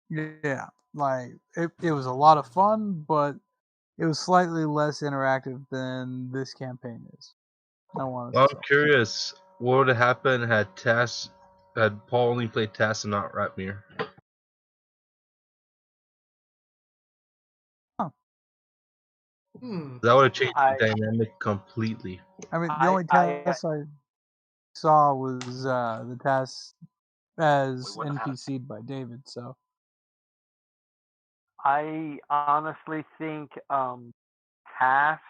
Yeah, like it was a lot of fun, but it was slightly less interactive than this campaign is. I want to Well, say. I'm curious. What would have happened had Paul only played Tass and not Ratmir? Hmm. That would have changed the dynamic completely. I mean, the only task saw was the task as We wouldn't have NPC'd by David. So I honestly think Task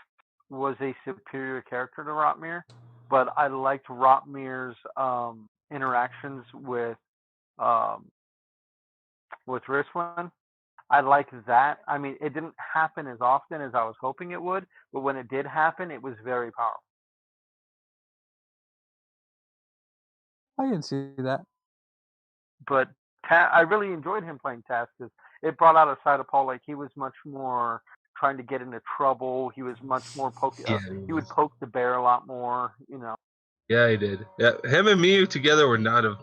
was a superior character to Rotmir, but I liked Rotmir's interactions um, with Ritwin. I liked that. I mean, it didn't happen as often as I was hoping it would, but when it did happen, it was very powerful. I can see that. But I really enjoyed him playing Task because it brought out a side of Paul. Like he was much more trying to get into trouble. He was much more Yeah, he would poke the bear a lot more. You know. yeah, he did. Yeah, him and me together were not a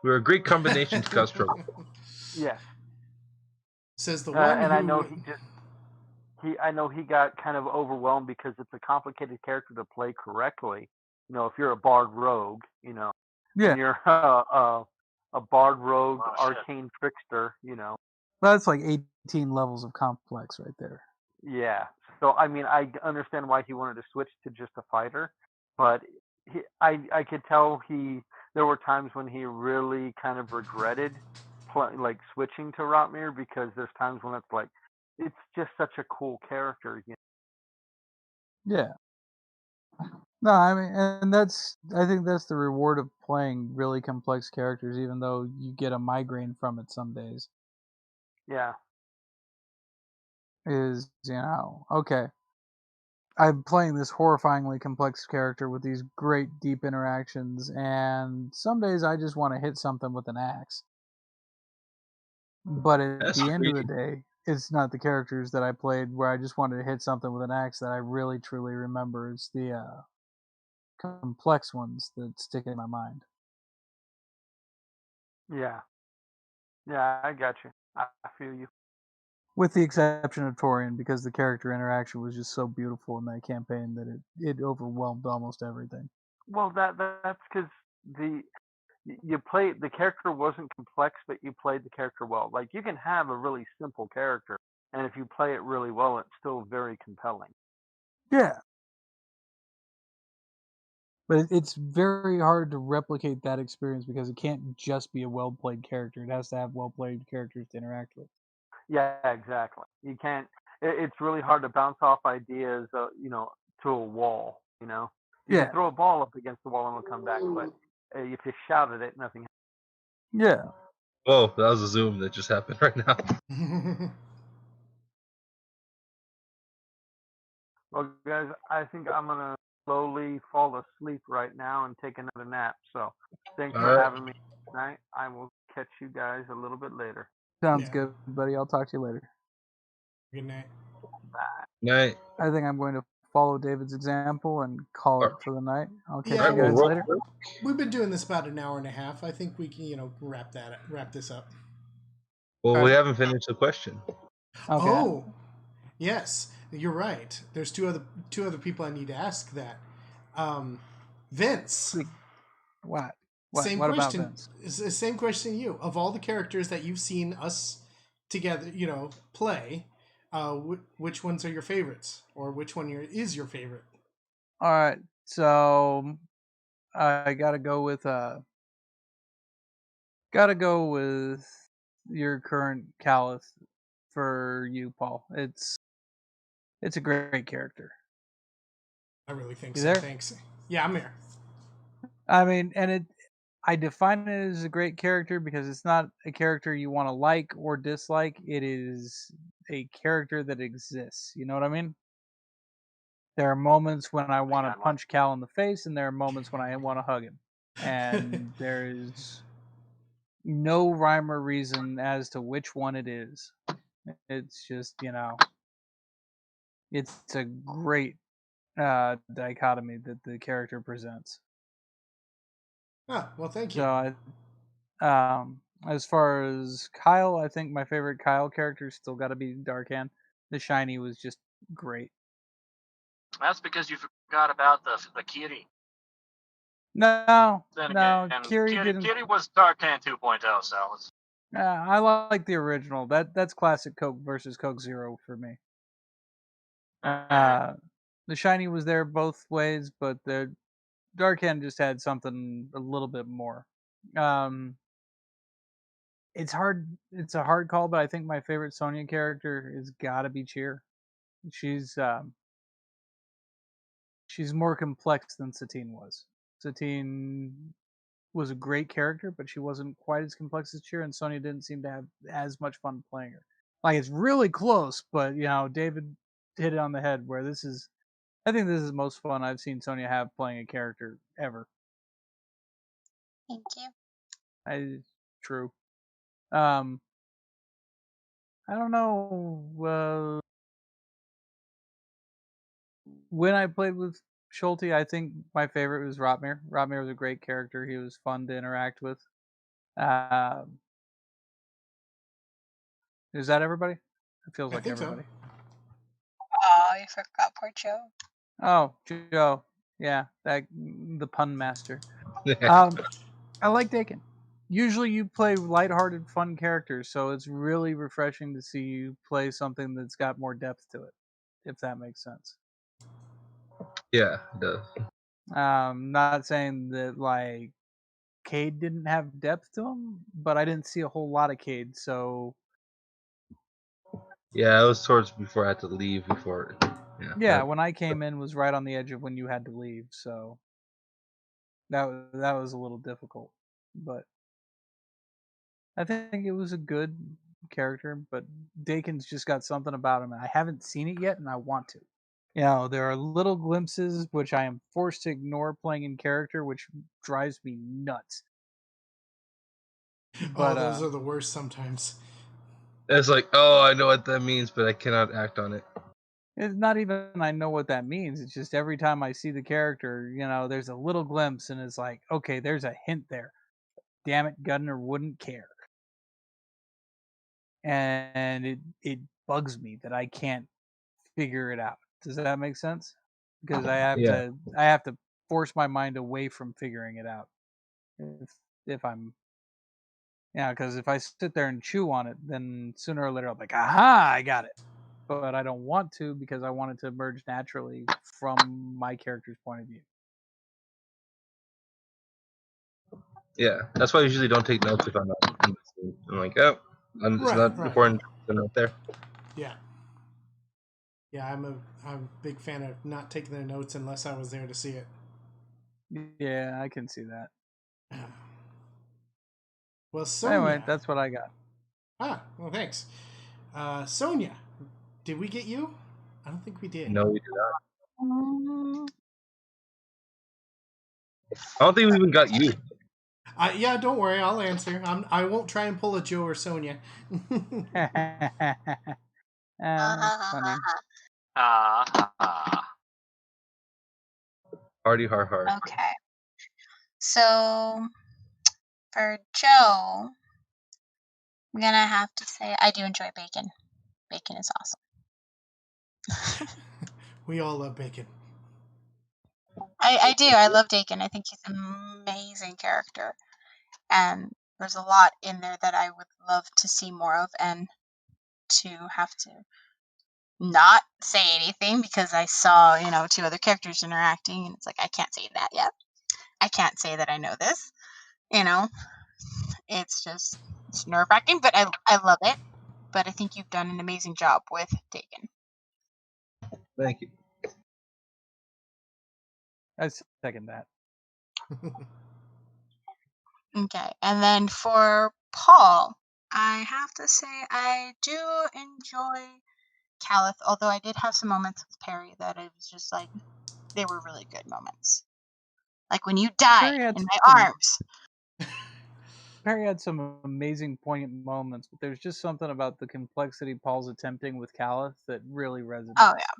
we were a great combination to cause trouble. Yes. Says the one And I know who. I know he got kind of overwhelmed because it's a complicated character to play correctly. You know, if you're a bard rogue, you know, Yeah, and you're a bard rogue Oh, shit. arcane trickster, you know. that's like 18 levels of complex right there. Yeah. So I mean, I understand why he wanted to switch to just a fighter, but I could tell there were times when he really kind of regretted like switching to Rotmir because there's times when it's like it's just such a cool character. You Yeah. No, I mean, and I think that's the reward of playing really complex characters, even though you get a migraine from it some days. know? Yeah. Is, okay, I'm playing this horrifyingly complex character with these great deep interactions, and some days I just want to hit something with an axe. But at That's the end of the crazy. day, it's not the characters that I played where I just wanted to hit something with an axe that I really truly remember. It's the complex ones that stick in my mind. Yeah. Yeah, I got you. I feel you. With the exception of Torian, because the character interaction was just so beautiful in that campaign that it overwhelmed almost everything. Well, that's because the you play the character wasn't complex, but you played the character well. Like you can have a really simple character, and if you play it really well, it's still very compelling. Yeah. But it's very hard to replicate that experience because it can't just be a well played character. It has to have well played characters to interact with. Yeah, exactly. You can't. It's really hard to bounce off ideas, you know, to a wall. You know, you can Yeah. throw a ball up against the wall and it'll come back, but if you shout at it, nothing. Yeah. Whoa, that was a zoom that just happened right now. Well, guys, I think I'm gonna slowly fall asleep right now and take another nap. So, thanks All for right. having me tonight. I will catch you guys a little bit later. Sounds Yeah. good, buddy. I'll talk to you later. Good night. Bye. Night. I think I'm going to follow David's example and call it All for the night. I'll catch Yeah, you right, guys well, later. we've been doing this about an hour and a half. I think we can, wrap this up. well, we Alright. haven't finished the question. Okay. Oh, yes, you're right. There's two other people I need to ask that. Vince. Sweet. What? Same What about question. Vince? It's the same question to you. Of all the characters that you've seen us together, play, which ones are your favorites, or which one is your favorite? All right. So I gotta go with your current Callith for you, Paul. It's a great character. I really think You so. there? Thanks. Yeah, I'm here. I mean, and I define it as a great character because it's not a character you want to like or dislike. It is a character that exists. You know what I mean? There are moments when I want to punch Cal in the face, and there are moments when I want to hug him. And there's no rhyme or reason as to which one it is. It's just, it's a great dichotomy that the character presents. Well, thank you. So, as far as Kyle, I think my favorite Kyle character still got to be Darkan. The shiny was just great. That's because you forgot about the Kiri. No, Then no, again, Kiri didn't. Kiri was Darkan 2.0, so it's I like the original. That's classic Coke versus Coke Zero for me. The shiny was there both ways, but Darkhand just had something a little bit more. It's hard. It's a hard call, but I think my favorite Sonya character is gotta be Cheer. She's more complex than Satine was. Satine was a great character, but she wasn't quite as complex as Cheer, and Sonya didn't seem to have as much fun playing her. Like, it's really close, but David hit it on the head. Where this is, I think this is the most fun I've seen Sonya have playing a character ever. Thank you. True. I don't know. When I played with Schulte, I think my favorite was Rotmir. Rotmir was a great character. He was fun to interact with. Is that everybody? It feels I like think so. everybody. Oh, you forgot poor Joe. Oh, Joe. Yeah, the pun master. I like Dakin. Usually you play lighthearted, fun characters, so it's really refreshing to see you play something that's got more depth to it, if that makes sense. Yeah, it does. Not saying that like Cade didn't have depth to him, but I didn't see a whole lot of Cade, so Yeah, it was towards before I had to leave. Before, yeah, when I came in was right on the edge of when you had to leave, so that was a little difficult, but I think it was a good character. But Dakin's just got something about him, and I haven't seen it yet, and I want to. There are little glimpses which I am forced to ignore playing in character, which drives me nuts. But those are the worst sometimes. It's like, oh, I know what that means, but I cannot act on it. it's not even I know what that means. It's just every time I see the character, there's a little glimpse, and it's like, okay, there's a hint there. Damn it, Gudner wouldn't care. And it bugs me that I can't figure it out. Does that make sense? Because I have to force my mind away from figuring it out. If I'm because if I sit there and chew on it, then sooner or later I'll be like, aha, I got it. But I don't want to because I want it to emerge naturally from my character's point of view. Yeah, that's why I usually don't take notes if I'm not. I'm like, oh, it's not important. It's not there. Yeah. Yeah, I'm a big fan of not taking the notes unless I was there to see it. Yeah, I can see that. Well, Sonya. Anyway, that's what I got. Well, thanks. Sonya, did we get you? I don't think we did. No, we did not. I don't think we even got you. Yeah, don't worry. I'll answer. I won't try and pull a Joe or Sonya. That's funny. Hardy hard. Okay. So for Joe, I'm gonna have to say I do enjoy bacon. Bacon is awesome. We all love bacon. I do. I love Dakin. I think he's an amazing character. And there's a lot in there that I would love to see more of, and to have to not say anything because I saw, two other characters interacting, and it's like, I can't say that yet. I can't say that I know this. It's nerve-wracking, but I love it. But I think you've done an amazing job with Dakin. Thank you. I second that. Okay, and then for Paul, I have to say I do enjoy Caliph, although I did have some moments with Perry that it was just like, they were really good moments. Like when you died in my arms. Perry had some amazing poignant moments, but there's just something about the complexity Paul's attempting with Caliph that really resonates. Oh, yeah.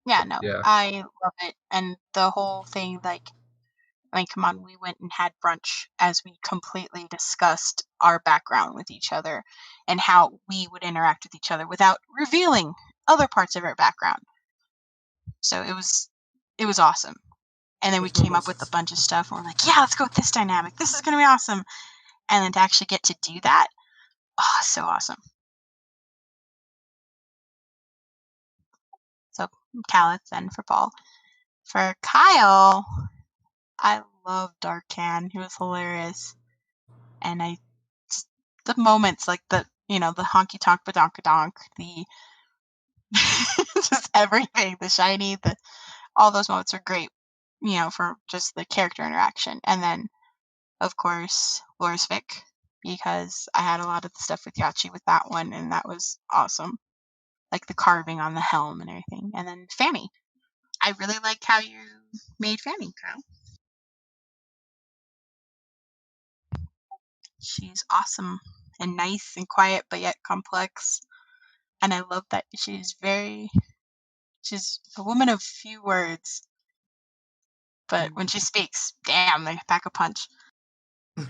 Yeah, no, Yeah. I love it. And the whole thing, come on, we went and had brunch as we completely discussed our background with each other and how we would interact with each other without revealing other parts of our background. So it was awesome. And then we came up with a bunch of stuff and we're like, yeah, let's go with this dynamic. This is going to be awesome. And then to actually get to do that, so awesome. So Caliph then for Paul. For Kyle, I love Darkan. He was hilarious. And the moments like the honky tonk badonkadonk, the just everything, the shiny, all those moments are great, for just the character interaction. And then of course Lorisvik, because I had a lot of the stuff with Yachi with that one, and that was awesome. Like the carving on the helm and everything. And then Fanny. I really like how you made Fanny, Kyle. She's awesome and nice and quiet, but yet complex. And I love that she's a woman of few words, but when she speaks, damn, they pack a punch.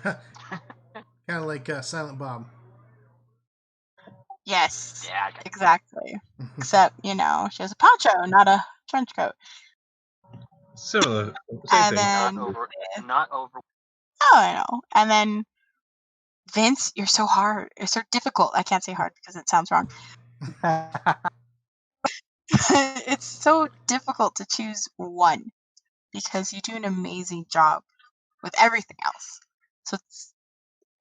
Kind of like Silent Bob. Yes, Yeah, exactly. Except, she has a poncho, not a trench coat. Similar. Same And thing. then, not over. oh, I know. And then Vince, you're so hard. You're so difficult. I can't say hard because it sounds wrong. It's so difficult to choose one because you do an amazing job with everything else. So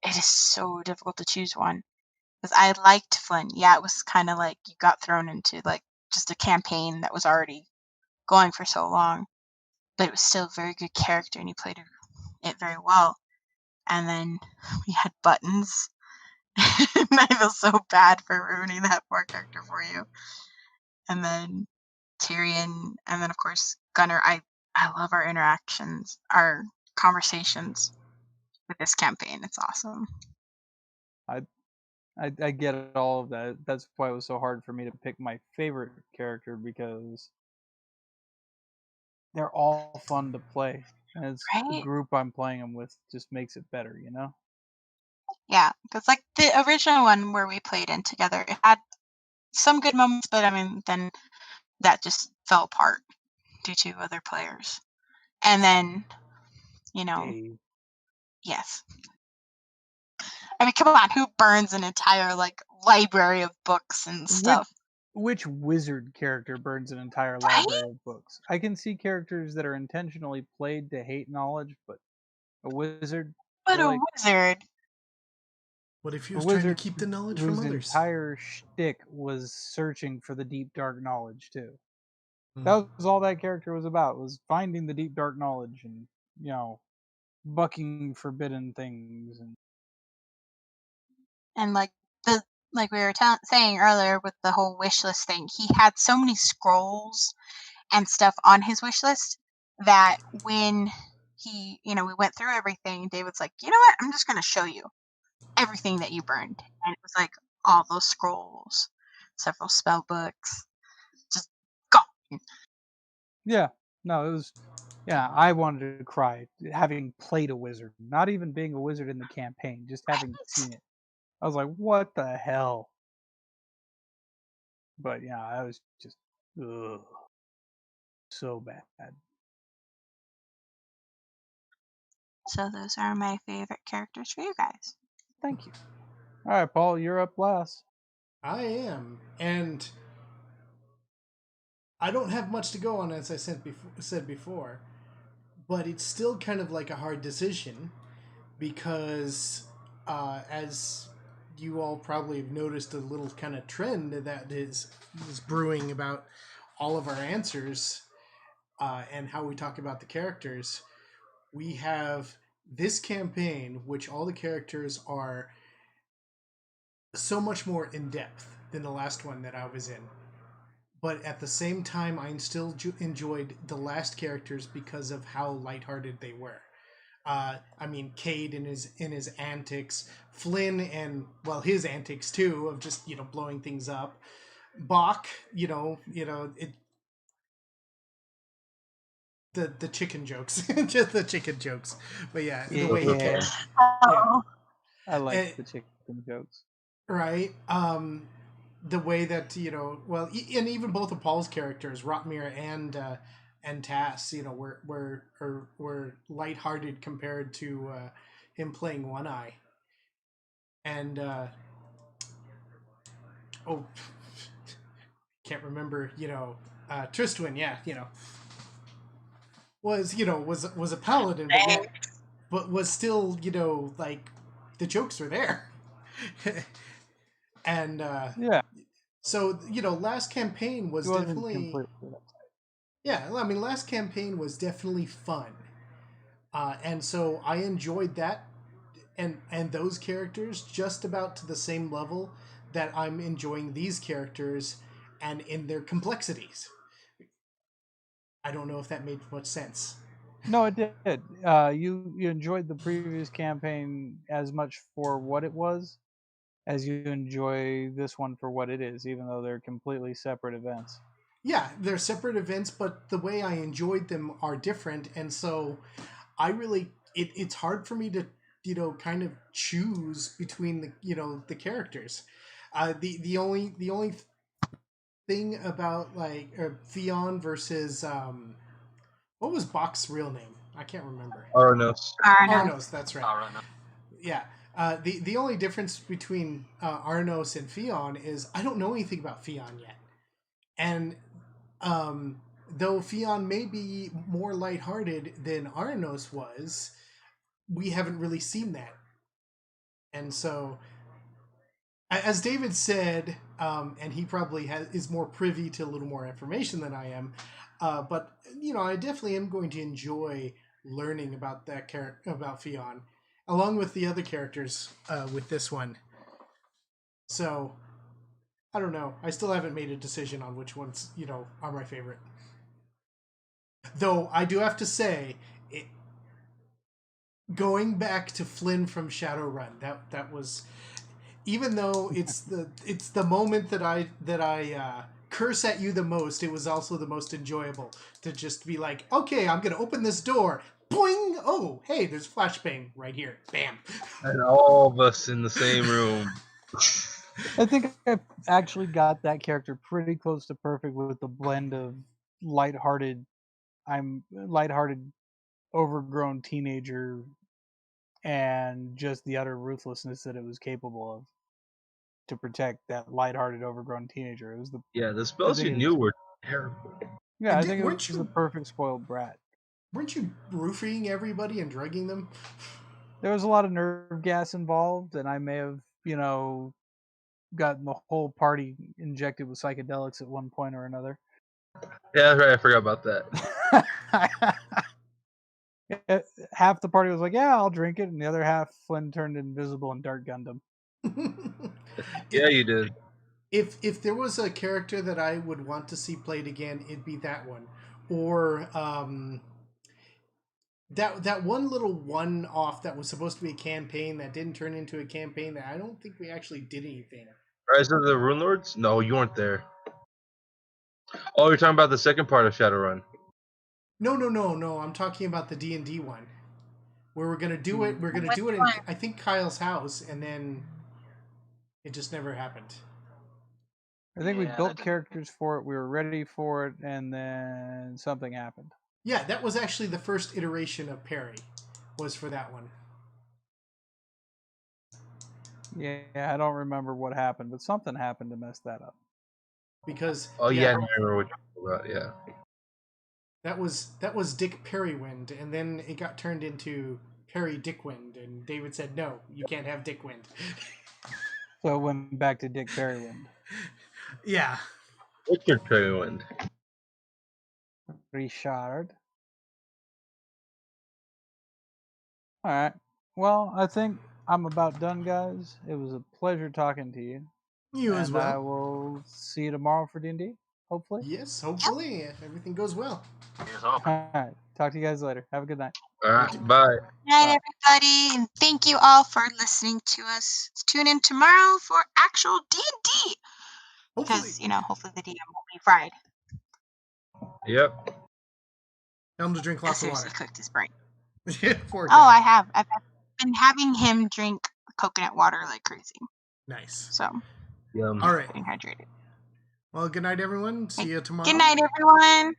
it is so difficult to choose one. Because I liked Flynn. Yeah, it was kind of like you got thrown into like just a campaign that was already going for so long, but it was still a very good character, and he played it very well. And then we had Buttons. And I feel so bad for ruining that poor character for you. And then Tyrion, and then of course Gunnar. I love our interactions, our conversations with this campaign. It's awesome. I get all of that. That's why it was so hard for me to pick my favorite character, because they're all fun to play, and it's the Right? group I'm playing them with just makes it better, you know? Yeah, because like the original one where we played in together, it had some good moments, but I mean, then that just fell apart due to other players. And then, Dave. yes. I mean, come on, who burns an entire like library of books and stuff? Which wizard character burns an entire library of books? I can see characters that are intentionally played to hate knowledge, but a wizard, But a really? wizard. What if he A was trying to wizard keep the knowledge from whose others? entire shtick was searching for the deep dark knowledge too. Mm. That was all that character was about, was finding the deep dark knowledge and, bucking forbidden things. And like we were saying earlier with the whole wish list thing, he had so many scrolls and stuff on his wish list that when he, we went through everything, David's like, you know what? I'm just going to show you everything that you burned. And it was like all those scrolls, several spell books, just gone. Yeah, no, it was. Yeah, I wanted to cry having played a wizard, not even being a wizard in the campaign, just having seen it. I was like, what the hell? But yeah, I was just, ugh, so bad. So those are my favorite characters for you guys. Thank you. All right, Paul, you're up last. I am, and I don't have much to go on, as I said before, but it's still kind of like a hard decision because, as you all probably have noticed, a little kind of trend that is brewing about all of our answers and how we talk about the characters. We have this campaign, which all the characters are so much more in depth than the last one that I was in. But at the same time, I still enjoyed the last characters because of how lighthearted they were. I mean, Cade in his antics, Flynn and his antics too of just blowing things up. Bach, the chicken jokes, just the chicken jokes. But yeah, the way he Yeah, Oh. I like the chicken jokes. Right. The way that and even both of Paul's characters, Rotmir and Tass, were lighthearted compared to him playing One Eye, and can't remember, Tristwin, yeah, was a paladin, but was still like the jokes are there, and Yeah, so last campaign was he wasn't definitely completely. yeah. I mean, last campaign was definitely fun, and so I enjoyed that, and those characters just about to the same level that I'm enjoying these characters, and in their complexities. I don't know if that made much sense. No, it did. You enjoyed the previous campaign as much for what it was as you enjoy this one for what it is, even though they're completely separate events. Yeah, they're separate events, but the way I enjoyed them are different, and so I really it's hard for me to kind of choose between the characters. The only thing about like Theon versus what was Bach's real name? I can't remember. Arnos. Arnos, that's right. Arnos. Yeah. The only difference between Arnos and Theon is I don't know anything about Theon yet, and though Theon may be more lighthearted than Arnos was, we haven't really seen that. And so, as David said, and he probably is more privy to a little more information than I am, but I definitely am going to enjoy learning about that about Theon, along with the other characters with this one. So, I don't know. I still haven't made a decision on which ones are my favorite. Though I do have to say, going back to Flynn from Shadowrun, that was, even though it's the moment that I curse at you the most, it was also the most enjoyable to just be like, okay, I'm gonna open this door. Boing! Oh, hey, there's flashbang right here. Bam! And all of us in the same room. I think I actually got that character pretty close to perfect with the blend of lighthearted, overgrown teenager, and just the utter ruthlessness that it was capable of to protect that lighthearted, overgrown teenager. It was the spells you knew were terrible. Yeah, I think it was the perfect spoiled brat. Weren't you roofing everybody and drugging them? There was a lot of nerve gas involved, and I may have, gotten the whole party injected with psychedelics at one point or another. Yeah, that's right. I forgot about that. Half the party was like, "Yeah, I'll drink it," and the other half, Flynn turned invisible and dart gunned him. Yeah, you did. If there was a character that I would want to see played again, it'd be that one, or that one little one-off that was supposed to be a campaign that didn't turn into a campaign that I don't think we actually did anything. Rise of the Rune Lords? No, you weren't there. Oh, you're talking about the second part of Shadowrun. No. I'm talking about the D&D one, where we're gonna do it. We're gonna do it in I think Kyle's house, and then it just never happened. I think we built characters for it. We were ready for it, and then something happened. Yeah, that was actually the first iteration of Perry, was for that one. Yeah, I don't remember what happened, but something happened to mess that up. Because I remember what you're talking about. Yeah, that was Dick Perrywind, and then it got turned into Perry Dickwind, and David said, "No, you can't have Dickwind." So it went back to Dick Perrywind. Yeah. Richard Perrywind. Richard. All right. Well, I think I'm about done, guys. It was a pleasure talking to you. You as well. I will see you tomorrow for D&D, hopefully. Yes, hopefully, if everything goes well. All right. Talk to you guys later. Have a good night. All right. Bye. Good night, everybody, and thank you all for listening to us. Tune in tomorrow for actual D&D. Because, hopefully the DM won't be fried. Yep. Tell him to drink lots of water. Seriously cooked his brain. I have. I've been having him drink coconut water like crazy. Nice. So, Yum. All right. Getting hydrated. Well, good night, everyone. See you tomorrow. Good night, everyone.